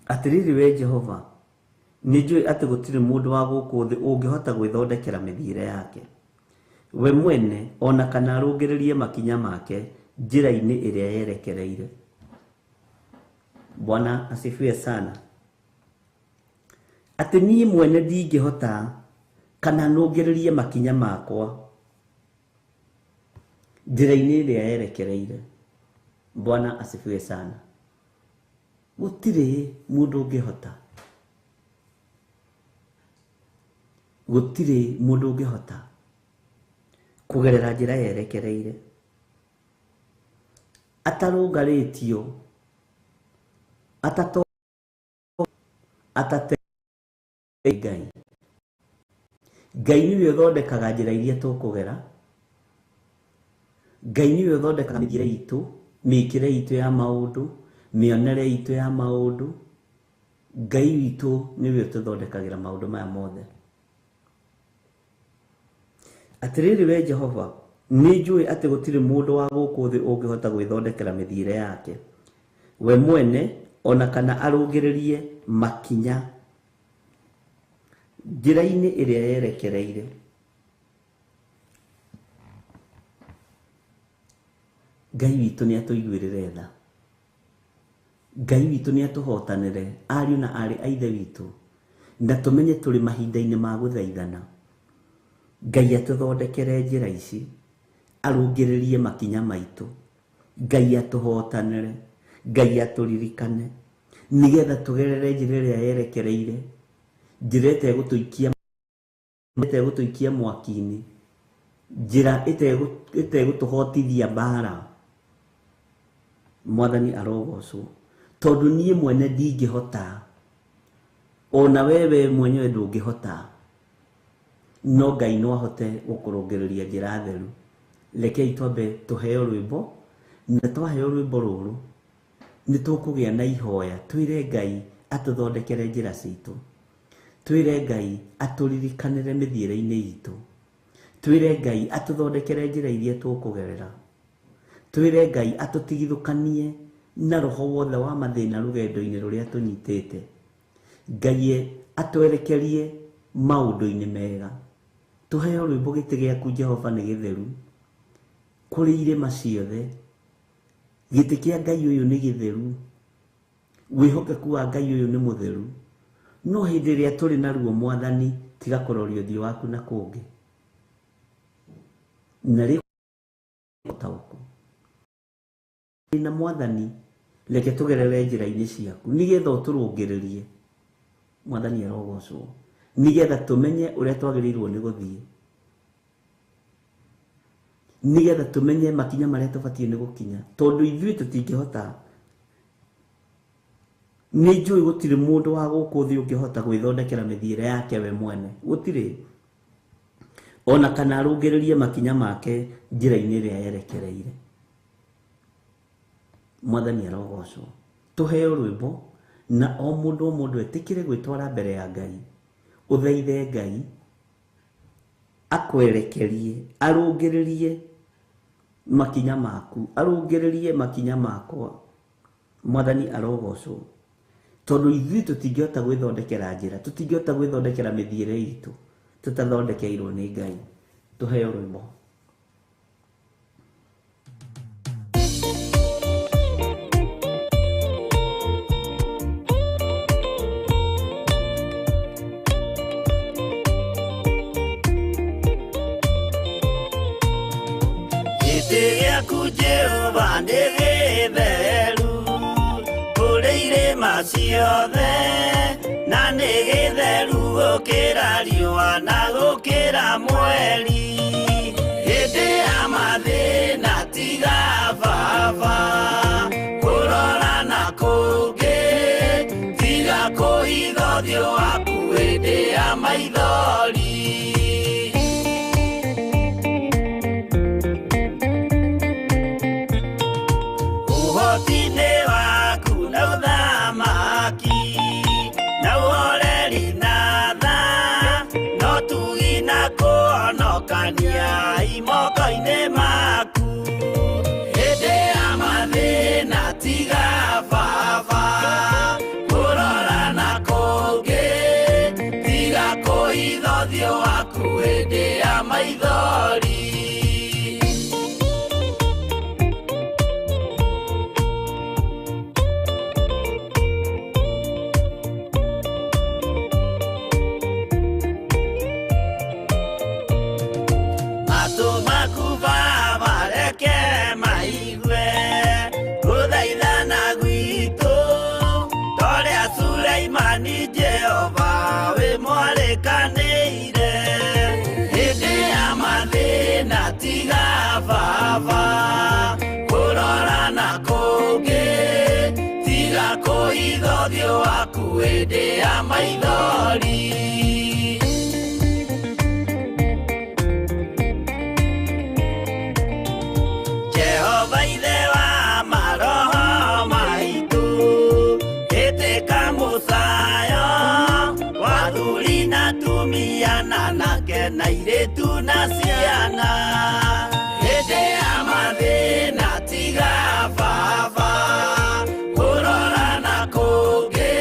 Atĩrĩrĩ we Jehova, nĩ njũĩ atĩ gũtirĩ mũndũ wa gũkũ thĩ ũngĩhota gwĩthondekera mĩthiĩre yake we mwene, ona kana arũngĩrĩrie makinya make njĩra-inĩ ĩrĩa yerekereire. Bwana asifiwe sana. Atĩ niĩ mwene ndingĩhota kana nũngĩrĩrie makinya makwa njĩra-inĩ ĩrĩa yerekereire. Bwana asifiwe sana. Gũtirĩ mũndũ ũngĩhota, gũtirĩ mũndũ ũngĩhota kũgerera njĩra yerekereire atarũngarĩtio, atate Ngai. Ngai nĩwe ũthondekaga njĩra iria tũkũgera. Ngai nĩwe ũthondekaga mĩthiĩre itũ, mĩĩkĩre itũ ya maũndũ, mĩonere itũ ya maũndũ. Ngai witũ nĩwe ũtũthondekagĩra maũndũ maya mothe. Atĩrĩrĩ we Jehova, nĩ njũĩ atĩ gũtirĩ mũndũ wa gũkũ thĩ ũngĩhota gwĩthondekera mĩthiĩre yake we mwene, ona kana arũngĩrĩrie makinya njĩra-inĩ ĩrĩa yerekereire. Ngai witũ nĩ atũiguĩrĩre tha. Ngai witũ nĩ atũhotanĩre ariũ na arĩ a ithe witũ, na tũmenye tũrĩ mahinda-inĩ ma gũthaithana. Ngai atũthondekere njĩra ici, arũngĩrĩrie makinya maitũ. Ngai atũhotanĩre, Ngai atũririkane, nĩgetha tũgerere njĩra ĩrĩa yerekereire, njĩra ĩtegũtũikia mwaki-inĩ, njĩra ĩtegũtũhotithia mbara. Mwathani arogocwo, tondũ niĩ mwene ndingĩhota, ona wewe mwenyewe ndũngĩhota, no Ngai no ahote gũkũrũngĩrĩria njĩra theru. Rekei twambe tũheo rwĩmbo, na twaheo rwĩmbo rũrũ nĩ tũkũgĩa na ihoya, twĩre Ngai atũthondekere njĩra citũ, twĩre Ngai atũririkanĩre mĩthiĩre-inĩ itũ, twĩre Ngai atũthondekere njĩra iria tũkũgerera, twĩre Ngai atũtigithũkanie na roho wothe wa mathĩna rũgendo-inĩ rũrĩa tũnyitĩte. Ngai atwerekerie maũndũ-inĩ mega. Tũheo rwĩmbo gĩtĩ gĩaku Jehova nĩ gĩtheru kũrĩ irĩma ciothe. Gĩtĩ kĩa Ngai ũyũ nĩ gĩtheru, wĩhokeku wa Ngai ũyũ nĩ mũtheru. No hĩndĩ ĩrĩa tũrĩ na ruo Mwathani, tiga kũroria ũthiũ waku na kũngĩ. Na rĩu taũku na Mwathani, reke tũgerere njĩra-inĩ ciaku, nĩgetha ũtũrũngĩrĩrie. Mwathani arogocwo, nĩgetha tũmenye ũrĩa twagĩrĩirwo nĩ gũthiĩ, nĩgetha tũmenye makinya marĩa tũbatiĩ nĩ gũkinya, tondũ ithuĩ tũtingĩhota. Nĩ njũĩ gũtirĩ mũndũ wa gũkũ thĩ ũngĩhota gwĩthondekera mĩthiĩre yake we mwene, gũtirĩ, ona kana arũngĩrĩrie makinya make njĩra-inĩ ĩrĩa yerekereire. Mwathani arogocwo, tũheo rwĩmbo, na o mũndũ etĩkĩre gwĩtwara mbere ya Ngai, ũthaithe Ngai akwerekerie, arũngĩrĩrie makinya maku, arũngĩrĩrie makinya makwa. Mwathani arogocwo, tondũ ithuĩ tũtingĩhota gwĩthondekera njĩra, tũtingĩhota gwĩthondekera mĩthiĩre itũ tũtathondekeirwo nĩ Ngai. Tũheo rwĩmbo. Jehova nĩ gĩtheru kũrĩ irĩma ciothe, na nĩ gĩtheru gũkĩra riũa na gũkĩra mweri. Hĩndĩ ya mathĩna tiga baba kũrora na kũngĩ, tiga kũhitha ũthiũ waku hĩndĩ ya maithori. Imoka-inĩ maku hĩndĩ ya mathĩna tiga baba kũrora na kũngĩ, tiga kũhitha ũthiũ waku hĩndĩ ya maithori. Jehova wĩ mwarĩkanĩire hĩndĩ ya mathĩna tiga baba kũrora na kũngĩ, tiga kũhitha ũthiũ waku hĩndĩ ya maithori. Jehova ithe wa maroho maitũ, ĩtĩka mũcayo wathuri na atumia na anake na airĩtu na ciana. Hĩndĩ ya mathĩna tiga baba kũrora na kũngĩ,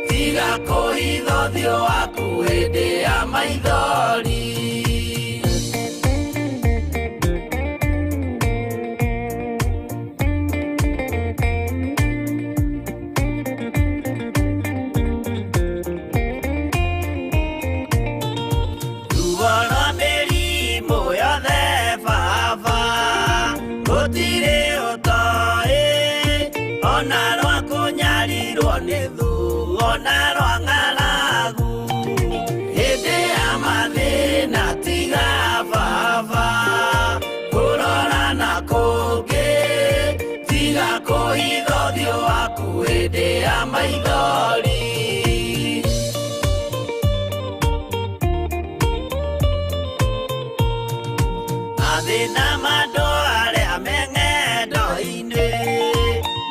tiga kũhitha ũthiũ waku hĩndĩ ya maithori. kunyarirwo nĩ thu ona rwa ng'aragu hĩndĩ ya mathĩna tiga baba kũrora na kũngĩ tiga kũhitha ũthiũ waku hĩndĩ ya maithori mathĩna mandũ arĩa me ng'endo-inĩ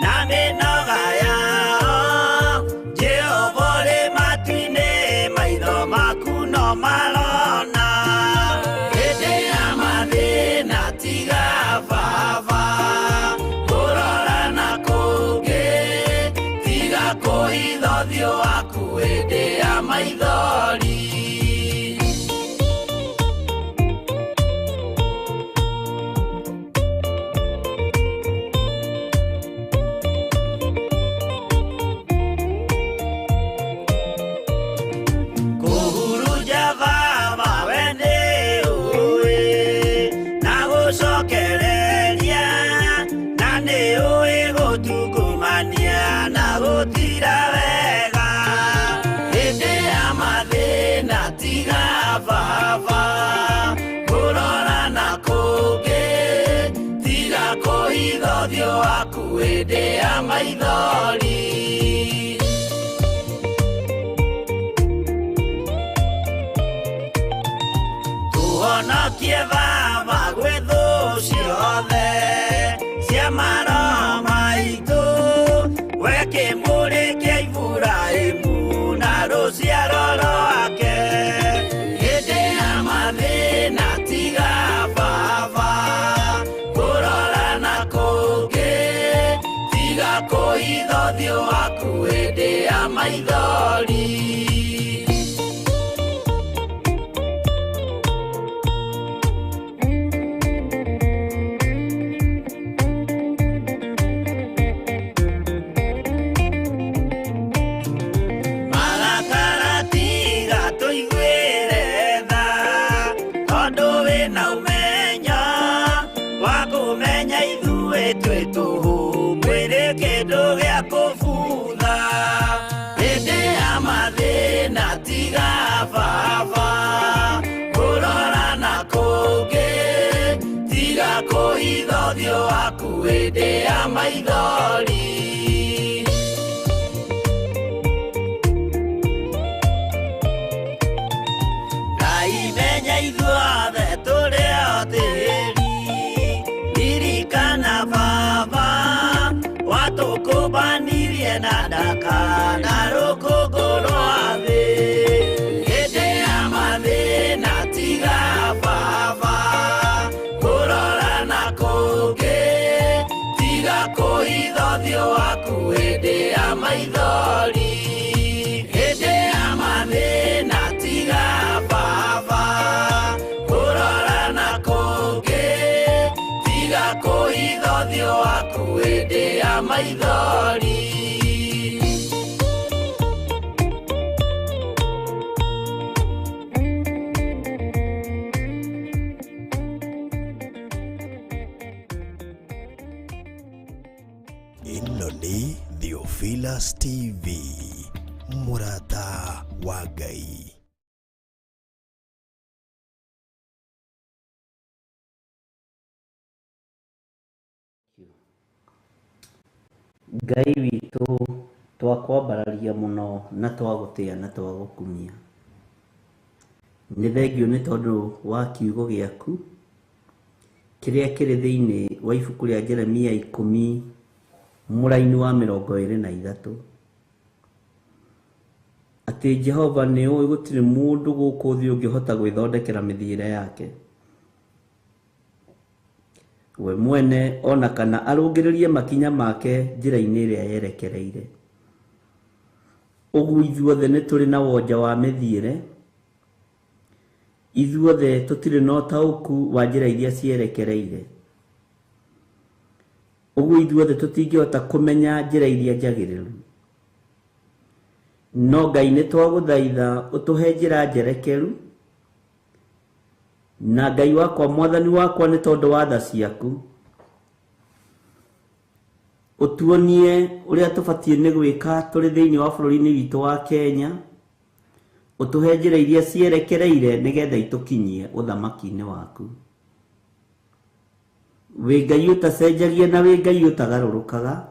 na mĩnoga yao Jehova ũrĩ matu-inĩ maitho maku no marona hĩndĩ ya mathĩna tiga baba kũrora na kũngĩ tiga kũhitha ũthiũ waku hĩndĩ ya maithori gũtira wega hĩndĩ ya mathĩna tiga baba kũrora na kũngĩ tiga kũhitha ũthiũ waku hĩndĩ ya maithori tuhonokie baba gwĩ thũ ciothe cia maroho maitũ we kĩmũrĩ kĩa Iburahĩmu na rũciaro rwake hĩndĩ ya mathĩna tiga baba kũrora na kũngĩ tiga kũhitha ũthiũ waku hĩndĩ ya maithori kĩndũ gĩa kũbutha hĩndĩ ya mathĩna tiga baba kũrora na kũngĩ tiga kũhitha ũthiũ waku hĩndĩ ya maithori Ngai menya ithuothe tũrĩ o tĩĩri ririkana baba watũkũmbanirie na ndaka na rũkũngũ rwa thĩ hĩndĩ ya mathĩna tiga baba kũrora na kũngĩ tiga kũhitha ũthiũ waku hĩndĩ ya maithori hĩndĩ ya mathĩna tiga baba kũrora na kũngĩ tiga kũhitha ũthiũ waku hĩndĩ ya maithori ĩno nĩ Theophilus TV mũrata wa Ngai. Ngai witũ twakwambararia mũno na twagũtĩa na twagũkumia nĩ thengio nĩ tondũ wa kiugo gĩaku kĩrĩa kĩrĩ thĩinĩ wa ibuku rĩa Jeremia 10 mũraini wa 23 atĩ Jehova nĩ ũĩ gũtirĩ mũndũ gũkũ thĩ ũngĩhota gwĩthondekera mĩthiĩre yake we mwene ona kana arũngĩrĩrie makinya make njĩra-inĩ ĩrĩa yerekereire. Ũguo ithuothe nĩ tũrĩ na wonja wa mĩthiĩre, ithuothe tũtirĩ na ũtaũku wa njĩra iria cierekereire. Ũguo ithuothe tũtingĩhota kũmenya njĩra iria njagĩrĩru. No Ngai nĩ twagũthaitha ũtũhe njĩra njerekeru, na Ngai wakwa Mwathani wakwa nĩ tondũ wa tha ciaku utuonie uria tubatie ni gwika turi thiini wa bururi-ini witu wa Kenya, utuhe njira iria cierekereire nigetha itukinyie uthamaki-ini waku. Wi Ngai utacenjagia na wi Ngai utagarurukaga,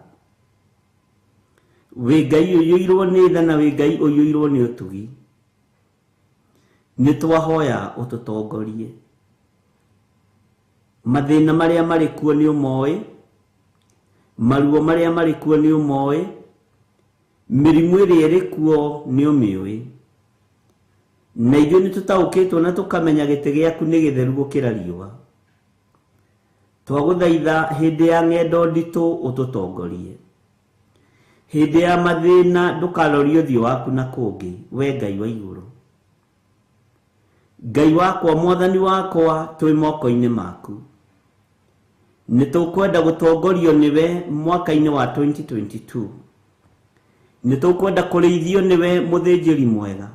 wi Ngai uyuirwo ni tha na wi Ngai uyuirwo ni utugi. Ni twahoya ututongorie. Mathina maria mari kuo ni umoe, maruo maria mari kuo ni umoe, mirimu iria iri kuo ni umioi. Na ithuĩ nĩ tũtaũkĩtwo na tũkamenya gĩtĩ gĩaku nĩ gĩtheru gũkĩra riũa. Twagũthaitha hĩndĩ ya ng'endo nditũ ũtũtongorie. Hĩndĩ ya mathĩna ndũkarorie ũthiũ waku na kũngĩ, we Ngai wa igũrũ. Ngai wakwa, Mwathani wakwa, twĩ moko-inĩ maku. Nĩ tũkwenda gũtongorio nĩwe mwaka-inĩ wa 2022. Nĩ tũkwenda kũrĩithio nĩwe mũthĩnjĩri mwega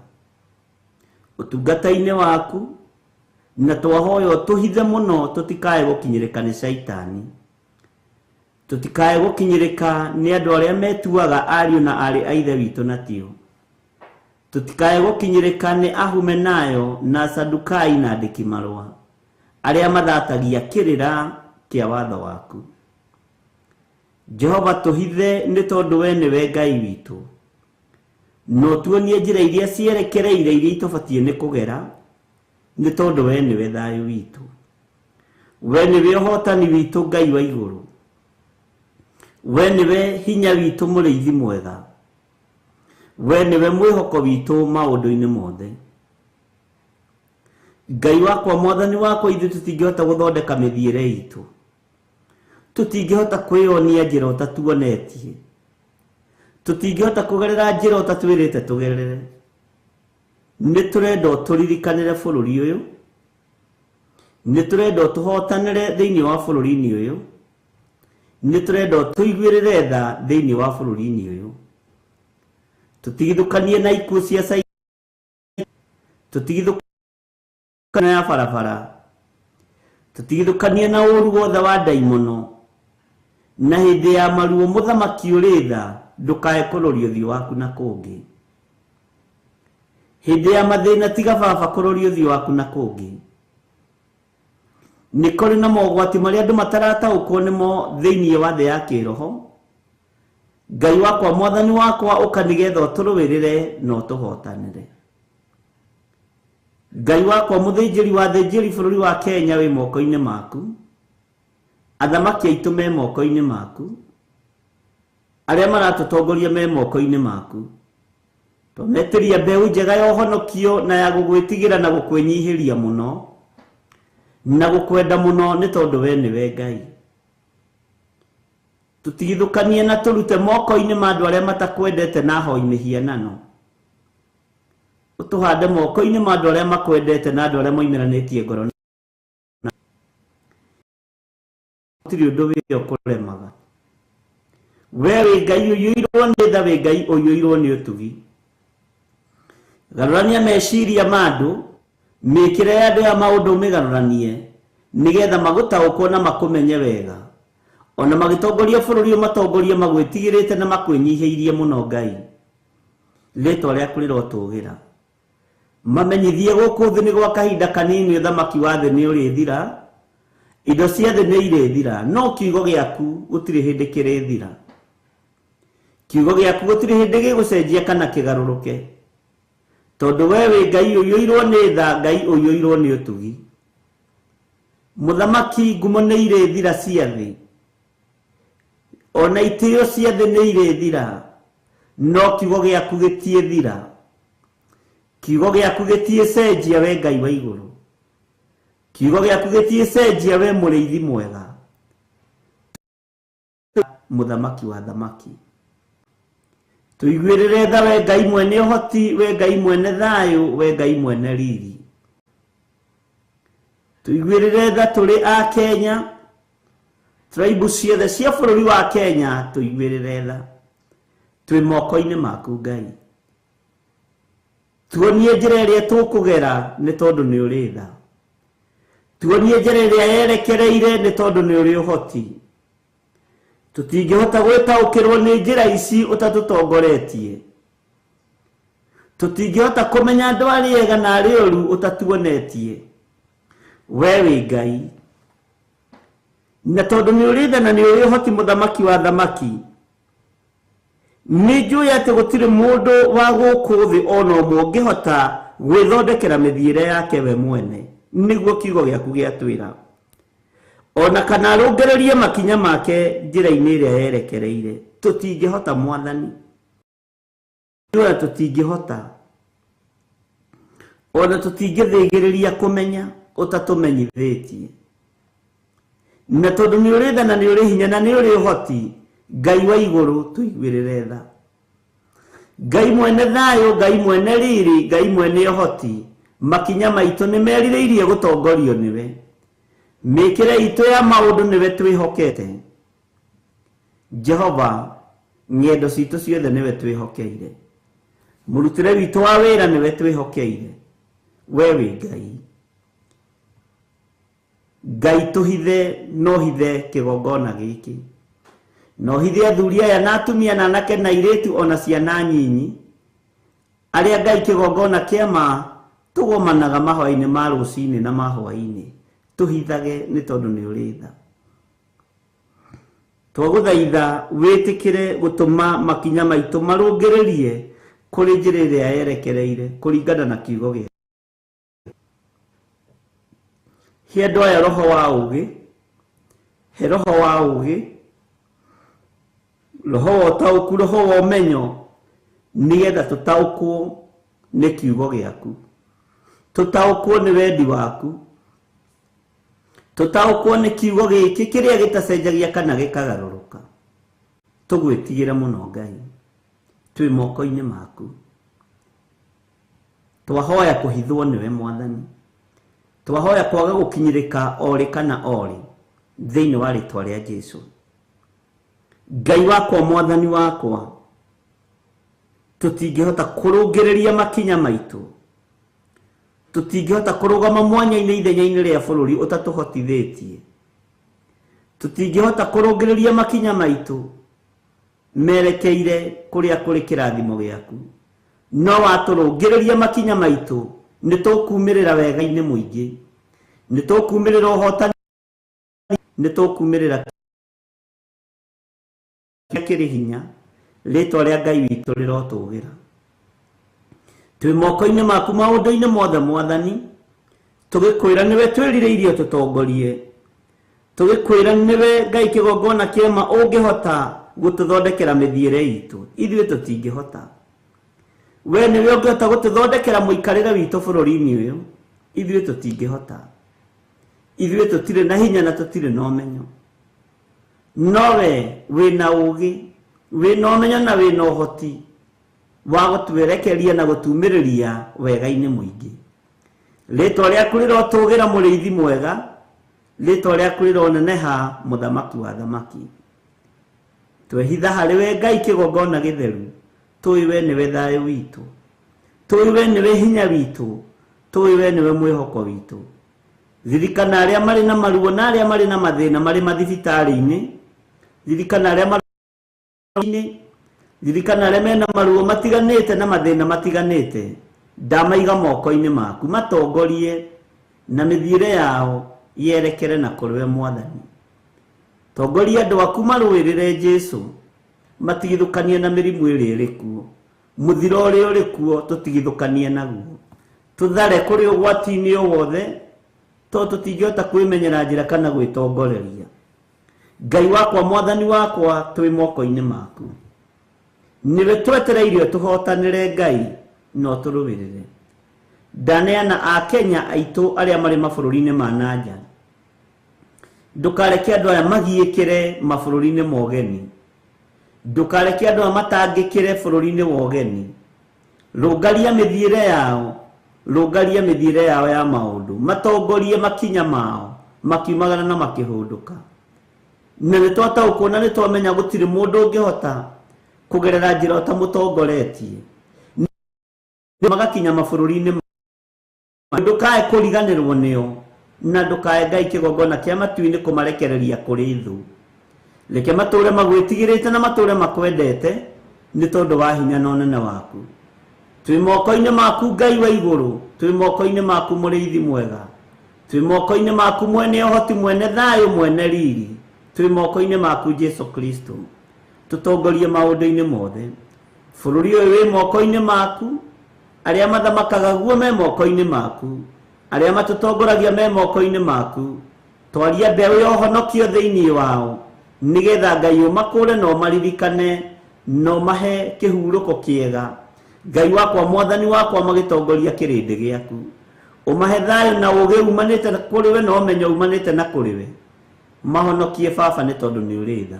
utungata-inĩ waku, na twahoya ũtũhithe mũno tũtikae gũkinyĩrĩka nĩ Shaitani, tũtikae gũkinyĩrĩka nĩ andũ arĩa metuaga ariũ na arĩ a ithe witũ na tio, tũtikae gũkinyĩrĩka nĩ Ahumenayo na Sadukai na andĩki marũa arĩa mathatagia kĩrĩra kĩa watho waku. Jehova, tũhithe nĩ tondũ we nĩwe Ngai witũ, no tuonie njĩra iria cierekereire iria itubatie nĩ kũgera, nĩ tondũ we nĩwe thayũ witũ, we nĩwe ũhotani witũ, Ngai wa igũrũ, we nĩwe hinya witũ, mũrĩithi mwega, we nĩwe mwĩhoko witũ maũndũ-inĩ mothe. Ngai wakwa, Mwathani wakwa, ithuĩ tũtingĩhota gũthondeka mĩthiĩre itũ, tũtingĩhota kwĩyonia njĩra ũtatuonetie, tũtingĩhota kũgerera njĩra ũtatwĩrĩte tũgerere. Nĩ tũrenda ũtũririkanĩre bũrũri ũyũ, nĩ tũrenda ũtũhotanĩre thĩinĩ wa bũrũri-inĩ ũyũ, nĩ tũrenda ũtũiguĩrĩre tha thĩinĩ wa bũrũri-inĩ ũyũ. Tũtigithũkanie na ikuũ cia tũtigithũkanie ya barabara, tũtigithũkanie na ũru wothe wa ndaimono, na hĩndĩ ya maruo mũthamaki ũrĩ tha ndukae kũroria ũthiũ waku na kũngĩ. Hĩndĩ ya mathĩna tiga baba kũroria ũthiũ waku na kũngĩ. Nĩ kũrĩ na mogwati marĩa andũ matarataũkwo nĩmo thĩinĩ wa thĩ ya kĩroho. Ngai wakwa, Mwathani wakwa, ũka nĩgetha ũtũrũĩrĩre na ũtũhotanĩre. Ngai wakwa, mũthĩnjĩri wa thĩnjĩri bũrũri wa Kenya wĩ moko-inĩ maku, athamaki aitũ me moko-inĩ maku, arĩa maratũtongoria me moko-inĩ maku. Twametĩria mbeũ njega ya ũhonokio na ya gũgwĩtigĩra na gũkwĩnyihĩria mũno na gũkwenda mũno, nĩ tondũ we nĩwe Ngai. Tũtigithũkanie na tũrute moko-inĩ ma andũ arĩa matakwendete na hoi mĩhianano, ũtũhande moko-inĩ ma andũ arĩa makwendete na andũ arĩa moimĩranĩtie ngoro. Gũtirĩ ũndũ wĩ ũkũremaga. We wĩ Ngai ũiyũirwo nĩ tha, wĩ Ngai ũiyũirwo nĩ ũtugi. Garũrania meciria ma andũ, mĩkĩre ya andũ ya maũndũ mĩgarũranie, nĩgetha magũtaũkwo na makũmenye wega. Ona magĩtongoria bũrũri ũyũ matongorie magwĩtigĩrĩte na makwĩnyihĩirie mũno Ngai. Rĩĩtwa rĩaku rĩrotũgĩra. Mamenyithie gũkũ thĩ nĩ gwa kahinda kanini ũthamaki wa thĩ nĩ ũrĩthira, indo cia thĩ nĩ irĩthira, no kiugo gĩaku gũtirĩ hĩndĩ kĩrĩthira. Kiugo gĩaku gũtirĩ hĩndĩ gĩgũcenjia kana kĩgarũrũke, tondũ we wĩ Ngai ũiyũirwo nĩ tha, Ngai ũiyũirwo nĩ ũtugi. Mũthamaki, ngumo nĩ irĩthira cia thĩ, ona itĩo cia thĩ nĩ irĩthira, no kiugo gĩaku gĩtiĩthira. Kiugo gĩaku gĩtiĩcenjia, we Ngai wa igũrũ. Kiugo gĩaku gĩtiĩcenjia, we mũrĩithi mwega, mũthamaki wa thamaki. Tũiguĩrĩre tha, we Ngai mwene ũhoti, we Ngai mwene thayũ, we Ngai mwene riri. Tũiguĩrĩre tha tũrĩ a Kenya, tribe ciothe cia bũrũri wa Kenya, tũiguĩrĩre tha. Twĩ moko-inĩ maku Ngai. Tuonie njĩra ĩrĩa tũkũgera, nĩ tondũ nĩ ũrĩ tha. Tuonie njĩra ĩrĩa yerekereire, nĩ tondũ nĩ ũrĩ ũhoti. tutingihota gwitaukirwo ni njira ici utatutongoretie, tutingihota kumenya andu ari ega na ari oru utatuonetie. We wi Ngai, na tondu ni uritha na ni uri hoti muthamaki wa thamaki, ni njui ati gutiri mundu wa guku thi ona umwe ungihota gwithondekera mithiire yake we mwene, niguo kiugo giaku giatwira, ona kana arungererie makinya make njira-ini iria yerekereire. Tutingihota Mwathani, ona tutingihota, ona tutingithigiriria kumenya utatumenyithitie. Na tondu ni uri tha na ni uri hinya na ni uri uhoti, Ngai wa iguru tuiguirire tha. Ngai mwene thayo, Ngai mwene riri, Ngai mwene uhoti, makinya maitu ni merirĩirie gutongorio niwe, mikire itu ya maundu niwe twihokete. Jehova, ng'endo citu ciothe niwe twihokeire, murutire witu wa wira niwe twihokeire. We wi Ngai, Ngai tuhithe no hithe kigongona giki, no hithe athuri aya na atumia na anake na airitu ona ciana nyinyi aria Ngai kigongona kiama tugomanaga mahwa-ini ma rucini na mahwa-ini. Tuhithage ni tondu ni uri tha. Twaguthaitha witikire gutuma makinya maitu marungererie kuri njira iria yerekereire kuringana na kiugo giaku. He andu aya roho wa ugi, he roho wa ugi, roho wa utauku, roho wa umenyo, nigetha tutaukwo ni kiugo giaku, tutaukwo ni wendi waku, tutaukwo ni kiugo giki kiria gitacenjagia kana gikagaruruka. Tugwitigira muno Ngai, twi moko-ini maku. Twahoya kuhithwo niwe Mwathani, twahoya kwaga gukinyirika ori kana ori thiini wa ritwa ria Jesu. Ngai wakwa, Mwathani wakwa, tutingihota kurungireria makinya maitu, tutingihota kurugama mwanya-ini ithenya-ini ria bururi utatuhotithitie, tutingihota kurungireria makinya maitu merekeire kuria kuri kirathimo giaku. No waturungireria makinya maitu ni tukumirira wega-ini muingi, ni tukumirira uhotani, ni tukumirira kiri hinya ritwa ria Ngai witu rirotugira. Twi moko-ini maku maundu-ini mothe Mwathani, tugikwira niwe twirireirie tutongorie, tugikwira niwe Ngai kigongona kiema ungihota gututhondekera mithiire itu. Ithuĩ tutingihota. We niwe ungihota gututhondekera muikarire witu bururi-ini uyu, ithuĩ tutingihota. Ithuĩ tutire na hinya na tutire na umenyo, nowe wina ugi, wina umenyo na wina uhoti wa gutwerekeria na gutumiriria wega-ini muingi. Ritwa riaku rirotugira muriithi mwega, ritwa riaku rironeneha muthamaki wa thamaki. Twehitha hariwe Ngai kigongona githeru, tuiwe niwe thayo witu, tuiwe niwe hinya witu, tuiwe niwe mwihoko witu. Zirikana aria mari na maruo na aria mari na mathina mari mathibitari-ini, zirikana aria mari, zirikana aria mena maruo matiganite na mathina matiganite, ndamaiga moko-ini maku, matongorie na mithiire yao yerekere na kuriwe Mwathani. Tongoria andu aku maruirire Jesu, matigithukanie na mirimu iri iri kuo, muthiro uria uri kuo tutigithukanie naguo, tuthare kuri ugwati-ini wothe to tutingihota kwimenyera njira kana gwitongoreria. Ngai wakwa, Mwathani wakwa, twi moko-ini maku, niwe twetereirio tuhotanire Ngai no turuvirire. Ndaneana a Kenya aitu aria mari mabururi-ini ma nanja, ndukareke andu aya magiikire mabururi-ini mogeni, ndukareke andu aya matangikire bururi-ini wogeni. Rungaria mithiire yao, rungaria mithiire yao ya maundu, matongorie makinya mao makiumagana na makihunduka. Na nitwataukwo na nitwamenya gutiri mundu ungihota kugerera njira utamutongoretie magakinya mabururi-ini. Ndukae kuriganirwo nio, na ndukae Ngai kigongona kia matu-ini kumarekereria kuri thu. reke mature magwitigirite na mature makwendete ni tondu wa hinya na onene waku. Twi moko-ini maku Ngai wa iguru, twi moko-ini maku Muriithi mwega, twi moko-ini maku mwene uhoti, mwene thayu, mwene riri, twi moko-ini maku Jesu Kristo. Tutongorie maundu-ini mothe. Bururi uyu wi moko-ini maku, aria mathamakaga guo me moko-ini maku, aria matutongoragia me moko-ini maku. Twaria mbeu ya uhonokio thiini wao, nigetha Ngai umakure no maririkane no mahe kihuruko kiega. Ngai wakwa, mwathani wakwa, magitongoria kirindi giaku, umahe thayu na ugi umanite kuri we no menyo umanite na kuri we. Mahonokie Baba ni tondu ni uri tha,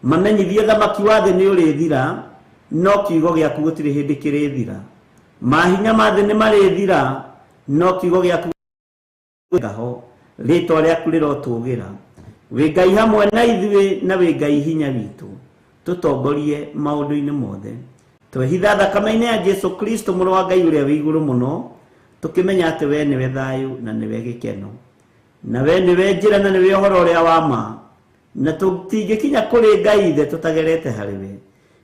mamenyithie thamaki wa thi ni uri thira, no kiugo giaku gutiri hindi kirithira. Mahinya ma thi ni marithira, no kiugo giaku gaho. Ritwa riaku rirotugira. Wi Ngai hamwe na ithuĩ, na wi Ngai hinya witu. Tutongorie maundu-ini mothe. Twehitha thakame-ini ya Jesu Kristo mũrũ wa Ngai ũrĩa wĩ igũrũ mũno, tukimenya atĩ we nĩwe thayũ na nĩwe gĩkeno, na we nĩwe njĩra na nĩwe ũhoro ũrĩa wa ma, na tũtingĩkinya kũrĩ Ngai ithe tũtagerete harĩ we.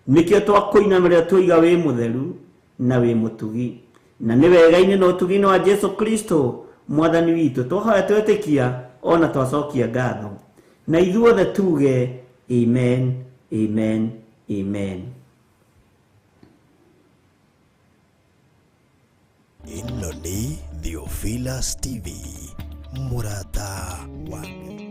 Nĩkĩo twakũinamĩrĩra tuoiga wĩ mũtheru na wĩ mũtugi, na nĩ wega-inĩ na ũtugi-inĩ wa Jesu Kristo mwathani witũ twahoya twetĩkia ona twacokia ngatho, na ithuothe tuge amen, amen, amen. Ĩno nĩ Theophilus TV, mũrata wa Ngai.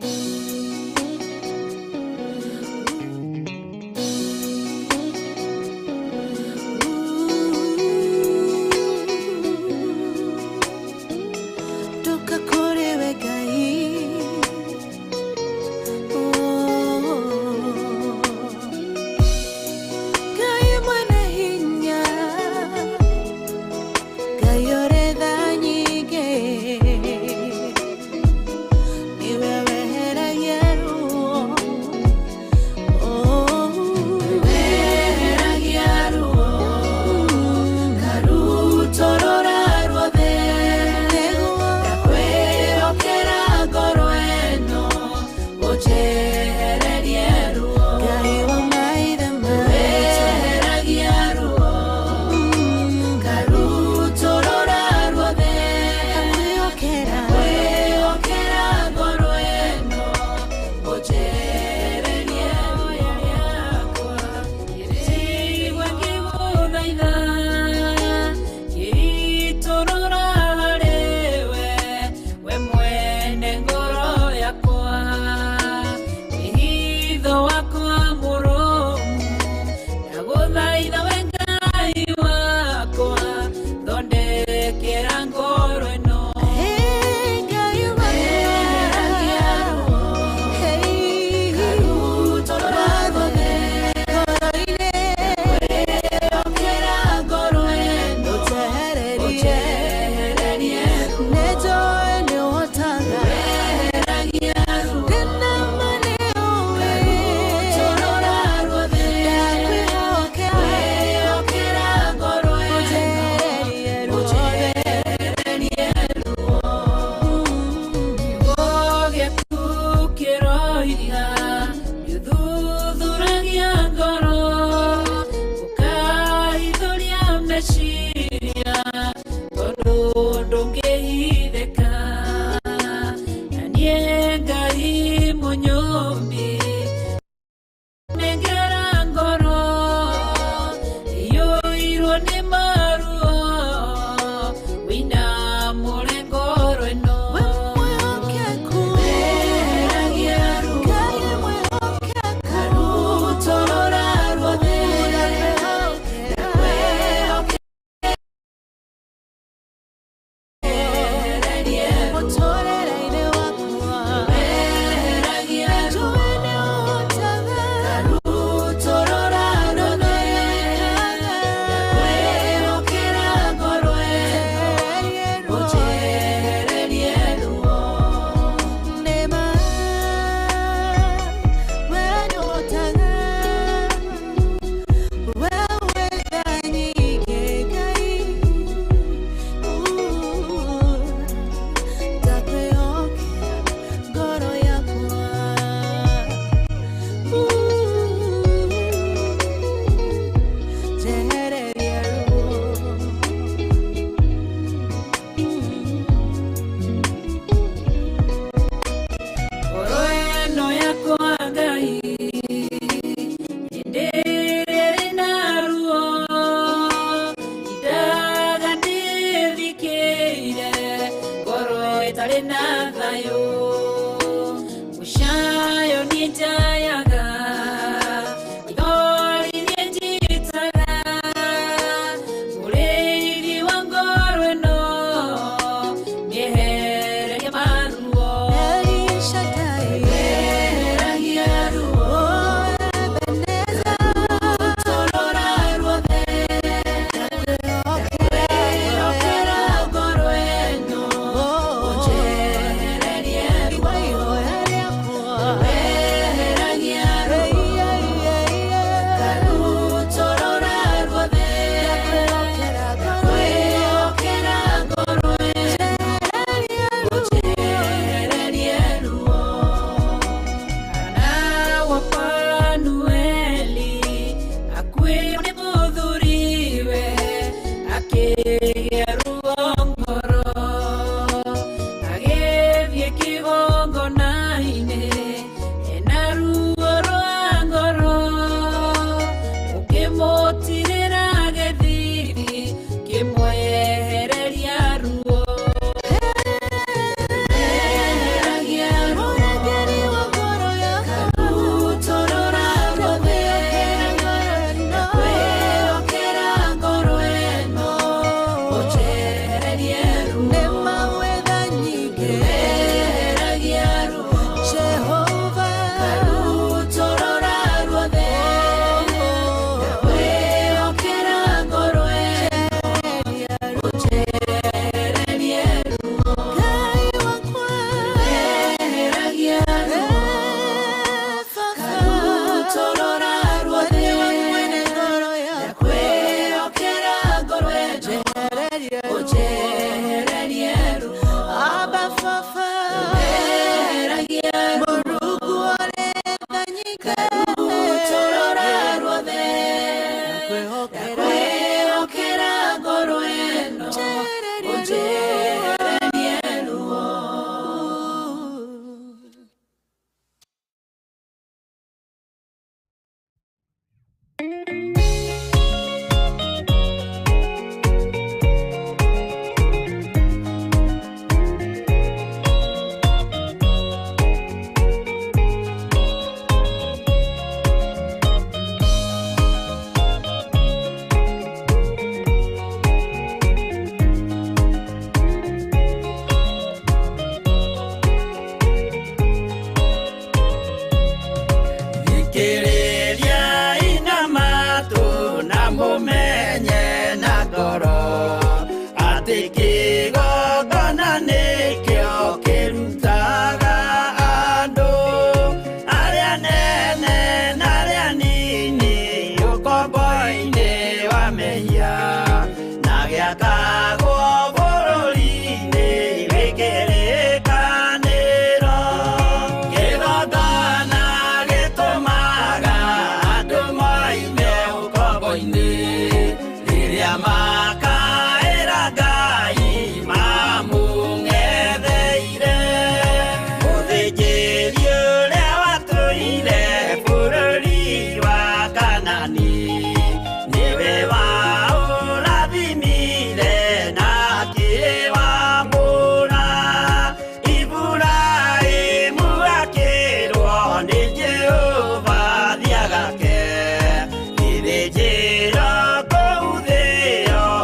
Jero go there.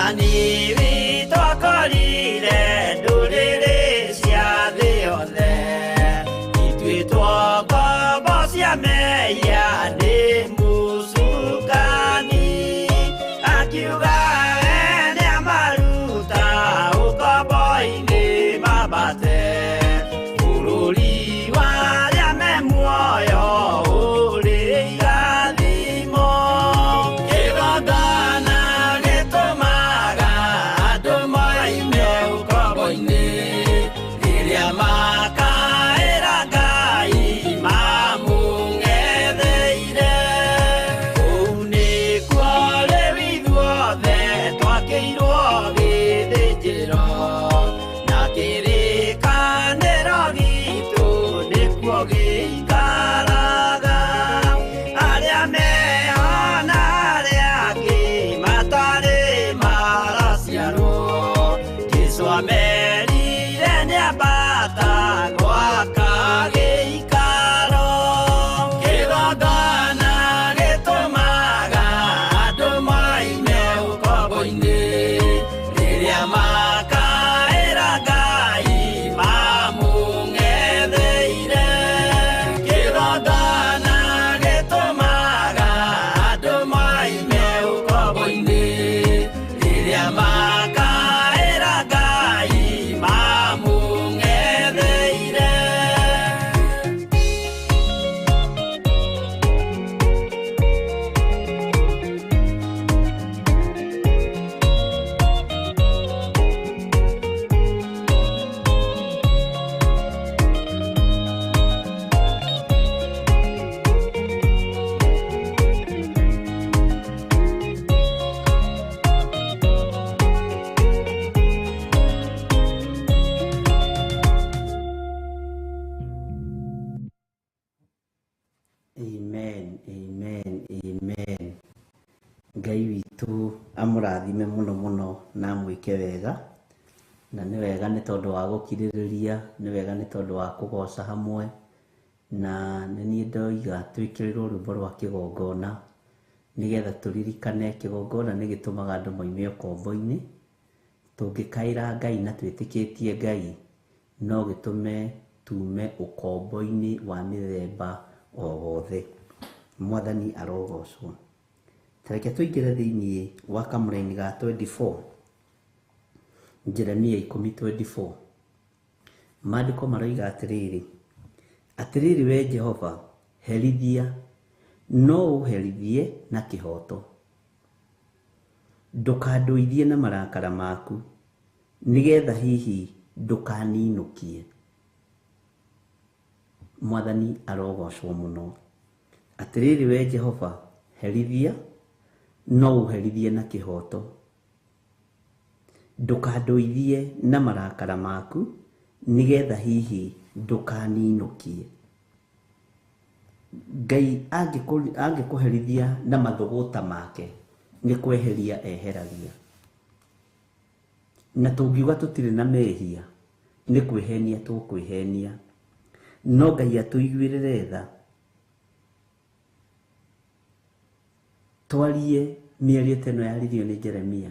Mwathani witũ akorire ndũrĩrĩ cia thĩ yothe, ituĩtwo ngombo cia mehia nĩ mũcukani, akiuga we nĩamaruta ũkombo-inĩ mambate bũrũri wa arĩa me muoyo ũrĩ irathimo. Kĩgongona gĩtũmaga andũ moime ũkombo-inĩ rĩrĩa makaĩra Ngai mamũng'etheire. Kũu nĩkuo rĩu ithuothe twakĩirwo gĩthĩnjĩro, na kĩrĩkanĩro gitũ nĩkuo gĩikaraga. Arĩa meho na arĩa angĩ matarĩ maraciarwo, Jesũ amerire nĩambata gwaka gĩikaro. Kĩgongona gĩtũmaga andũ moime ũkombo-inĩ rĩrĩa makaĩra Ngai mamũng'etheire. Kĩgongona gĩtũmaga andũ moime ũkombo-inĩ rĩrĩa makaĩra Ngai mamũng'etheire. Amen, amen, amen. Ngai witũ amũrathime mũno mũno na amwĩke wega, na nĩ wega nĩ tondũ wa gũkirĩrĩria, nĩ wega nĩ tondũ wa kũgoca hamwe, na nĩ niĩ ndoiga twĩkĩrĩrwo rwĩmbo rwa kĩgongona nĩgetha tũririkane kĩgongona nĩ gĩtũmaga andũ moime ũkombo-inĩ. Tũngĩkaĩra Ngai na twĩtĩkĩtie Ngai, no gĩtũme tume ũkombo-inĩ wa mĩthemba o wothe. Mwathani arogocwo. Tareke tũingĩre thĩinĩ wa kamũra-inĩ ga 24, Jeremia 10:24. Maandĩko maroiga atĩrĩrĩ we Jehova, herithia, no ũherithie na kĩhoto. Ndũkandũithie na marakara maku, nĩgetha hihi ndũkaninũkie. Mwathani arogocwo mũno. Atĩrĩrĩ we Jehova, herithia, no ũherithie na kĩhoto. Ndũkandũithie na marakara maku, nĩgetha hihi ndũkaninũkie. Ngai angĩkũherithia na mathũgũta make, nĩ kweheria eheragia. Na tũngiuga tũtirĩ na mehia, nĩ kwĩhenia tũkwĩhenia. No Ngai atũiguĩrĩre tha, twarie mĩario teno yaririo nĩ Jeremia.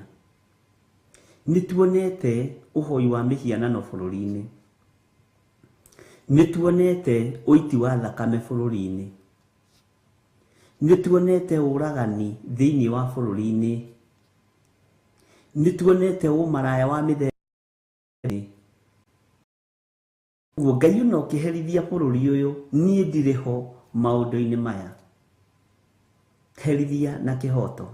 Nĩtuonete ũhoi wa mĩhianano bũrũri-inĩ, nĩtuonete ũiti wa thakame bũrũri-inĩ, nĩtuonete ũragani thĩinĩ wa bũrũri-inĩ, nĩtuonete ũmaraya wa mĩthemba. Ũguo Ngai no ũkĩherithia bũrũri ũyũ, niĩ ndirĩ ho maũndũ-inĩ maya. Herithia na kĩhoto.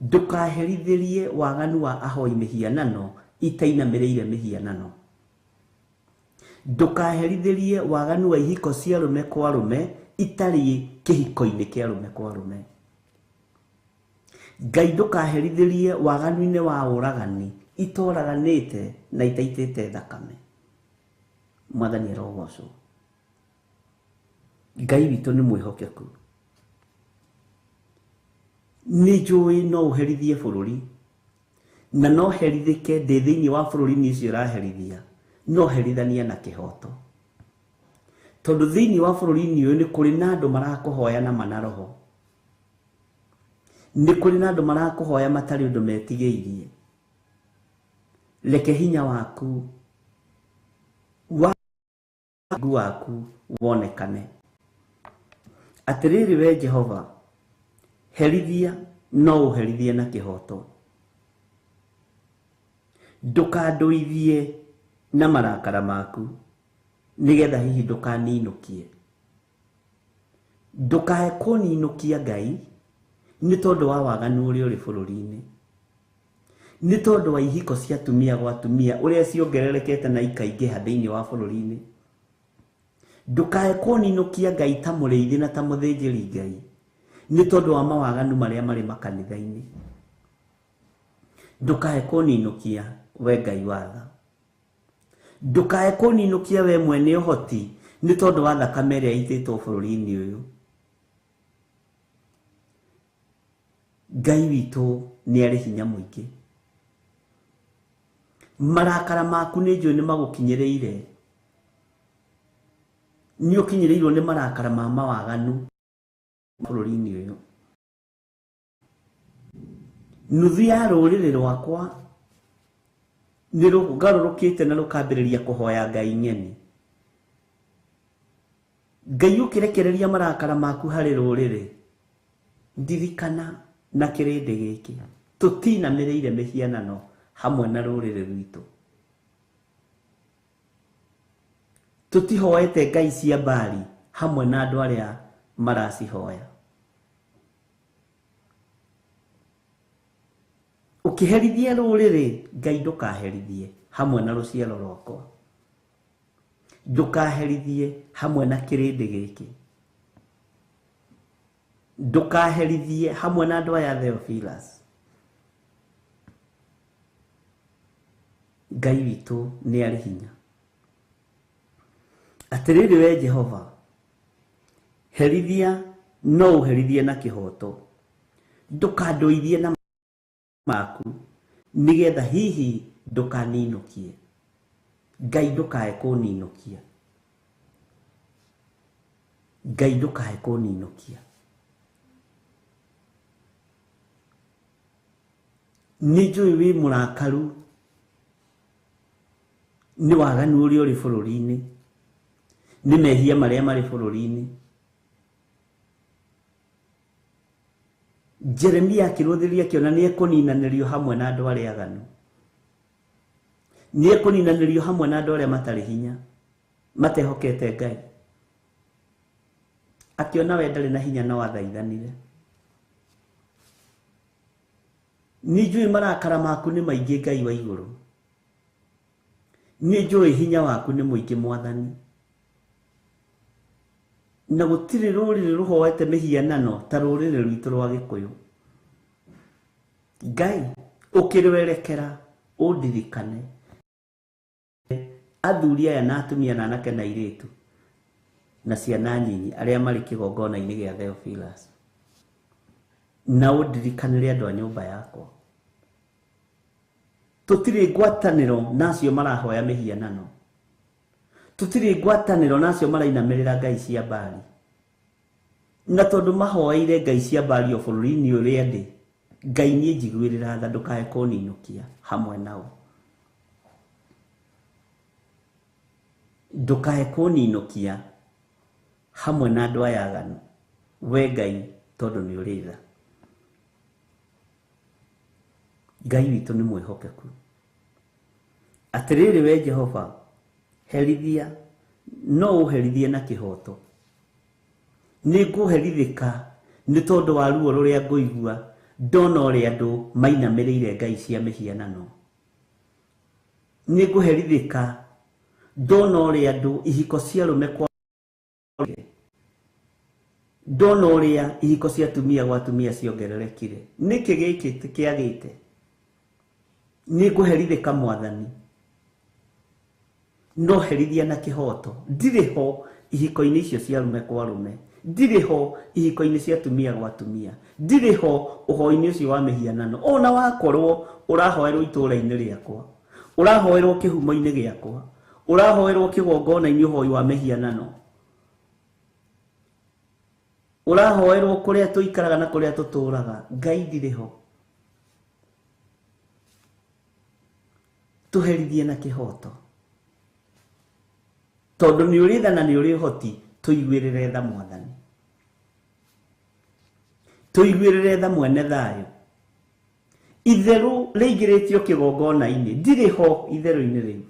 Ndũkaherithĩrie waganu wa ahoi mĩhianano itainamĩrĩire mĩhianano. Ndũkaherithĩrie waganu wa ihiko cia arũme kwa arũme itarĩ kĩhiko-inĩ kĩa arũme kwa arũme. Ngai ndũkaherithĩrie waganu-inĩ wa ũragani itoraganĩte na itaitĩte thakame. Mwathani arogocwo. Ngai witũ nĩ mwĩhokeku. Nĩ njũĩ no ũherithie bũrũri, na no herithĩke ndĩ thĩinĩ wa bũrũri-inĩ ũcio ũraherithia, no herithania na kĩhoto. Tondũ thĩinĩ wa bũrũri-inĩ ũyũ nĩ kũrĩ na andũ marakũhoya na mana roho. Nĩ kũrĩ na andũ marakũhoya matarĩ ũndũ metigĩirie. Reke hinya waku waku wonekane. Atĩrĩrĩ we Jehova, herithia no ũherithie na kĩhoto. Ndũkandũithie na marakara maku, nĩgetha hihi ndũkaninũkie. Ndũkae kũninũkia Ngai nĩ tondũ wa waganu ũrĩa ũrĩ bũrũri-inĩ, nĩ tondũ wa ihiko cia atumia gwa atumia ũrĩa ciongererekete na ikaingĩha thĩinĩ wa bũrũri-inĩ. Ndũkae kũninũkia Ngai ta mũrĩithi na ta mũthĩnjĩri Ngai nĩ tondũ wa mawaganu marĩa marĩ makanitha-inĩ. Ndũkae kũninũkia we Ngai wa tha. Ndũkae kũninũkia we mwene ũhoti nĩ tondũ wa thakame ĩrĩa ĩitĩtwo bũrũri-inĩ ũyũ. Ngai witũ nĩ arĩ hinya mũingĩ. Marakara maku nĩ njũĩ nĩ magũkinyĩrĩire. Nĩ ũkinyĩrĩirwo nĩ marakara ma mawaganu bũrũri-inĩ ũyũ. Nuthu ya rũrĩrĩ rwakwa nĩ rũgarũrũkĩte na rũkambĩrĩria kũhoya Ngai nyeni. Ngai ũkĩrekereria marakara maku harĩ rũrĩrĩ, ndirikana na kĩrĩndĩ gĩkĩ tũtinamĩrĩire mĩhianano hamwe na rũrĩrĩ rwitũ. Tũtihoete ngai cia Baali hamwe na andũ arĩa maracihoya. Ũkĩherithia rũrĩrĩ, Ngai ndũkaherithie hamwe na rũciaro rwakwa. Ndũkaherithie hamwe na kĩrĩndĩ gĩkĩ. Ndũkaherithie hamwe na andũ aya Theophilus. Ngai witũ nĩ arĩ hinya. Atĩrĩrĩ we Jehova, herithia no ũherithie na kĩhoto. Ndũkandũithie na maku nĩgetha hihi ndũkaninũkie. Ngai ndũkae kũninũkia. Ngai ndũkae kũninũkia. Nĩ njũĩ wĩ mũrakaru nĩ waganu ũrĩa ũrĩ bũrũri-inĩ, nĩ mehia marĩa marĩ bũrũri-inĩ. Jeremia akĩrũthĩria akĩona nĩ ekũninanĩrio hamwe na andũ arĩa aganu. Nĩ ekũninanĩrio hamwe na andũ arĩa matarĩ hinya, matehokete Ngai. Akĩona we ndarĩ na hinya no athaithanire. Nĩ njũĩ marakara maku nĩ maingĩ Ngai wa igũrũ. Nĩ njũĩ hinya waku nĩ mũingĩ Mwathani. Na gũtirĩ rũrĩrĩ rũhoete mĩhianano ta rũrĩrĩ rwitũ rwa Gĩkũyũ. Ngai ũkĩrwerekera ũndirikane athuri aya na atumia na anake na airĩtu na ciana nyinyi arĩa marĩ kĩgongona-inĩ gĩa Theophilus, na ũndirikanĩre andũ a nyũmba yakwa. Tũtirĩ ngwatanĩro nacio marahoya mĩhianano. Tũtirĩ ngwatanĩro nacio marainamĩrĩra ngai cia Baali. Na tondũ mahoeire ngai cia Baali o bũrũri-inĩ ũrĩa ndĩ, Ngai niĩ njiguĩrĩra tha, ndũkae kũninũkia hamwe nao. Ndũkae kũninũkia hamwe na andũ aya aganu, we Ngai, tondũ nĩ ũrĩ tha. Ngai witũ nĩ mwĩhokeku. Atĩrĩrĩ we Jehova, herithia no ũherithie na kĩhoto. Nĩ ngũherithĩka nĩ tondũ wa ruo rũrĩa ngũigua ndona ũrĩa andũ mainamĩrĩire ngai cia mĩhianano. Nĩ ngũherithĩka ndona ũrĩa andũ ihiko cia arũme kwa ndona ũrĩa ihiko cia atumia gwa atumia ciongererekire. Nĩkĩ gĩkĩ kĩagĩte? Nĩ ngũherithĩka Mwathani, no herithia na kĩhoto. Ndirĩ ho ihiko-inĩ icio cia arũme kwa arũme, ndirĩ ho ihiko-inĩ cia atumia gwa atumia, ndirĩ ho ũhoi-inĩ ũcio wa mĩhianano. Ona wakorwo ũrahoerwo itũũra-inĩ rĩakwa, ũrahoerwo kĩhumo-inĩ gĩakwa, ũrahoerwo kĩgongona-inĩ ũhoi wa mĩhianano, urahoerwo kuria tuikaraga na kuria tuturaga Ngai ndiriho tuherithie na kihoto tondu ni uri tha na ni uri hoti tuiguirire tha Mwathani tuiguirire tha mwene thayo itheru riingiritio kigongona-ini ndiriho itheru-ini riu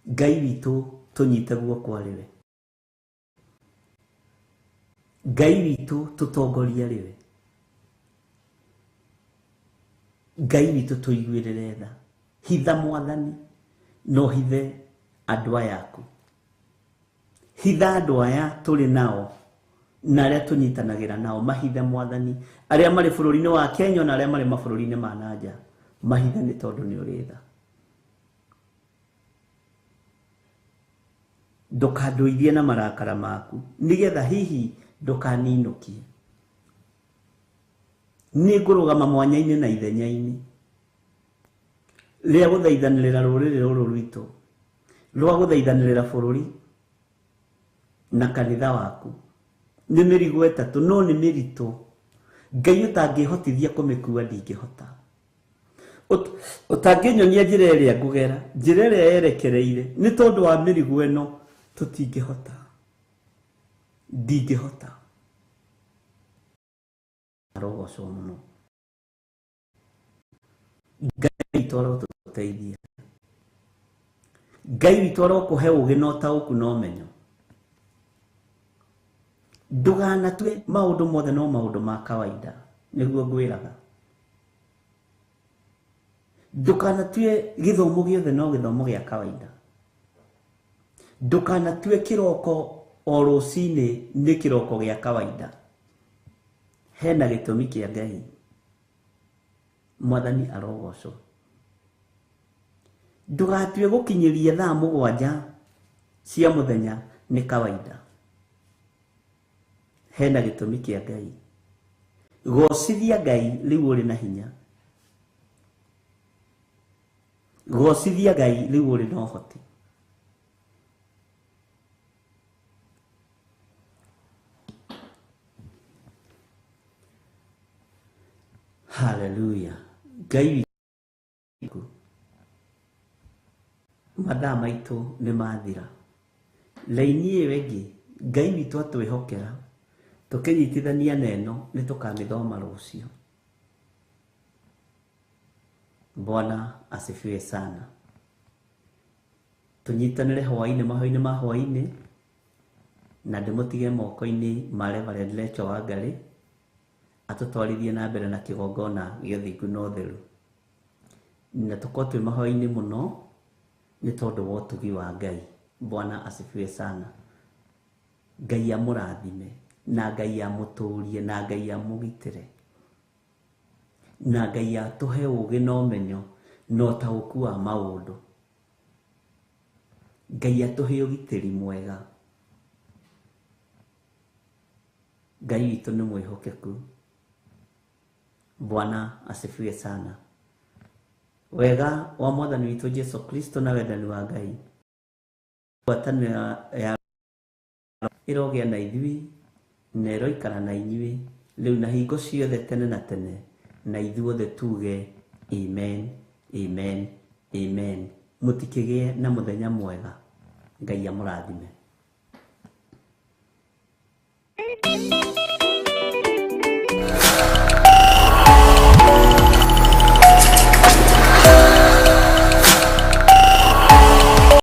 Ngai witu tunyite guoko ariwe Ngai witu tutongoria ariwe Ngai witu tuiguirire tha hitha Mwathani no hithe andu aya aku hitha andu aya turi nao na aria tunyitanagira nao mahithe Mwathani aria mari bururi-ini wa Kenya na aria mari mabururi-ini ma nanja mahithe ni tondu ni uri tha ndukanduithie na marakara maku nigetha hihi ndukaninukie ni ngurugama mwanya-ini na ithenya-ini ria guthaithanirira ruriri ruru rwitu rwa guthaithanirira bururi na kanitha waku ni mirigo etatu no ni miritu Ngai utangihotithia kumikua ndingihota utanginyonia njira iria ngugera njira iria yerekereire ni tondu wa mirigo eno tutingihota ndingihota arogocwo muno Ngai toro tuteithie Ngai toro kuhe ugi no tauku no menyo nduganatue maundu mothe no maundu ma kawaida niguo ngwiraga ndukanatue githomo giothe no githomo gia kawaida ndukanatue kiroko o rucini ni kiroko gia kawaida hena gitumi kia Ngai Mwathani arogocwo ndugatue gukinyiria thaa 7 cia muthenya ni kawaida hena gitumi kia Ngai gocithia Ngai riu uri na hinya gocithia Ngai riu uri na uhoti hallelujah Ngai witu mathaa maitu ni mathira laini iyo ingi Ngai witu atwihokera tukinyitithania neno ni tukamithoma rucio Bwana asifiwe sana tunyitanire hwaini mahoini ma hwaini na ndimutige moko-ini ma Reverend Lecho wa Ngarĩ atutwarithie na mbere na kigongona gĩothingu na ũtheru na tukorwo twĩ mahoya-inĩ mũno nĩ tondũ wa ũtugi wa Ngai. Bwana asifiwe sana. Ngai amũrathime na Ngai amũtũrie na Ngai amũgitĩre na Ngai atũhe ũũgĩ na ũmenyo na ũtaũku wa maũndũ. Ngai atũhe ũgitĩri mwega. Ngai witũ nĩ mwĩhokeku. Bwana asifiwe sana. Wega wa Mwathani witũ Jesu Kristo na wendani wa Ngai ngwatanĩro ya irogĩa na ithuĩ na ĩroikara na inyuĩ rĩu na hingo ciothe tene na tene, na ithuothe tuge amen, amen, amen. Mũtikĩgĩe na mũthenya mwega. Ngai amũrathime.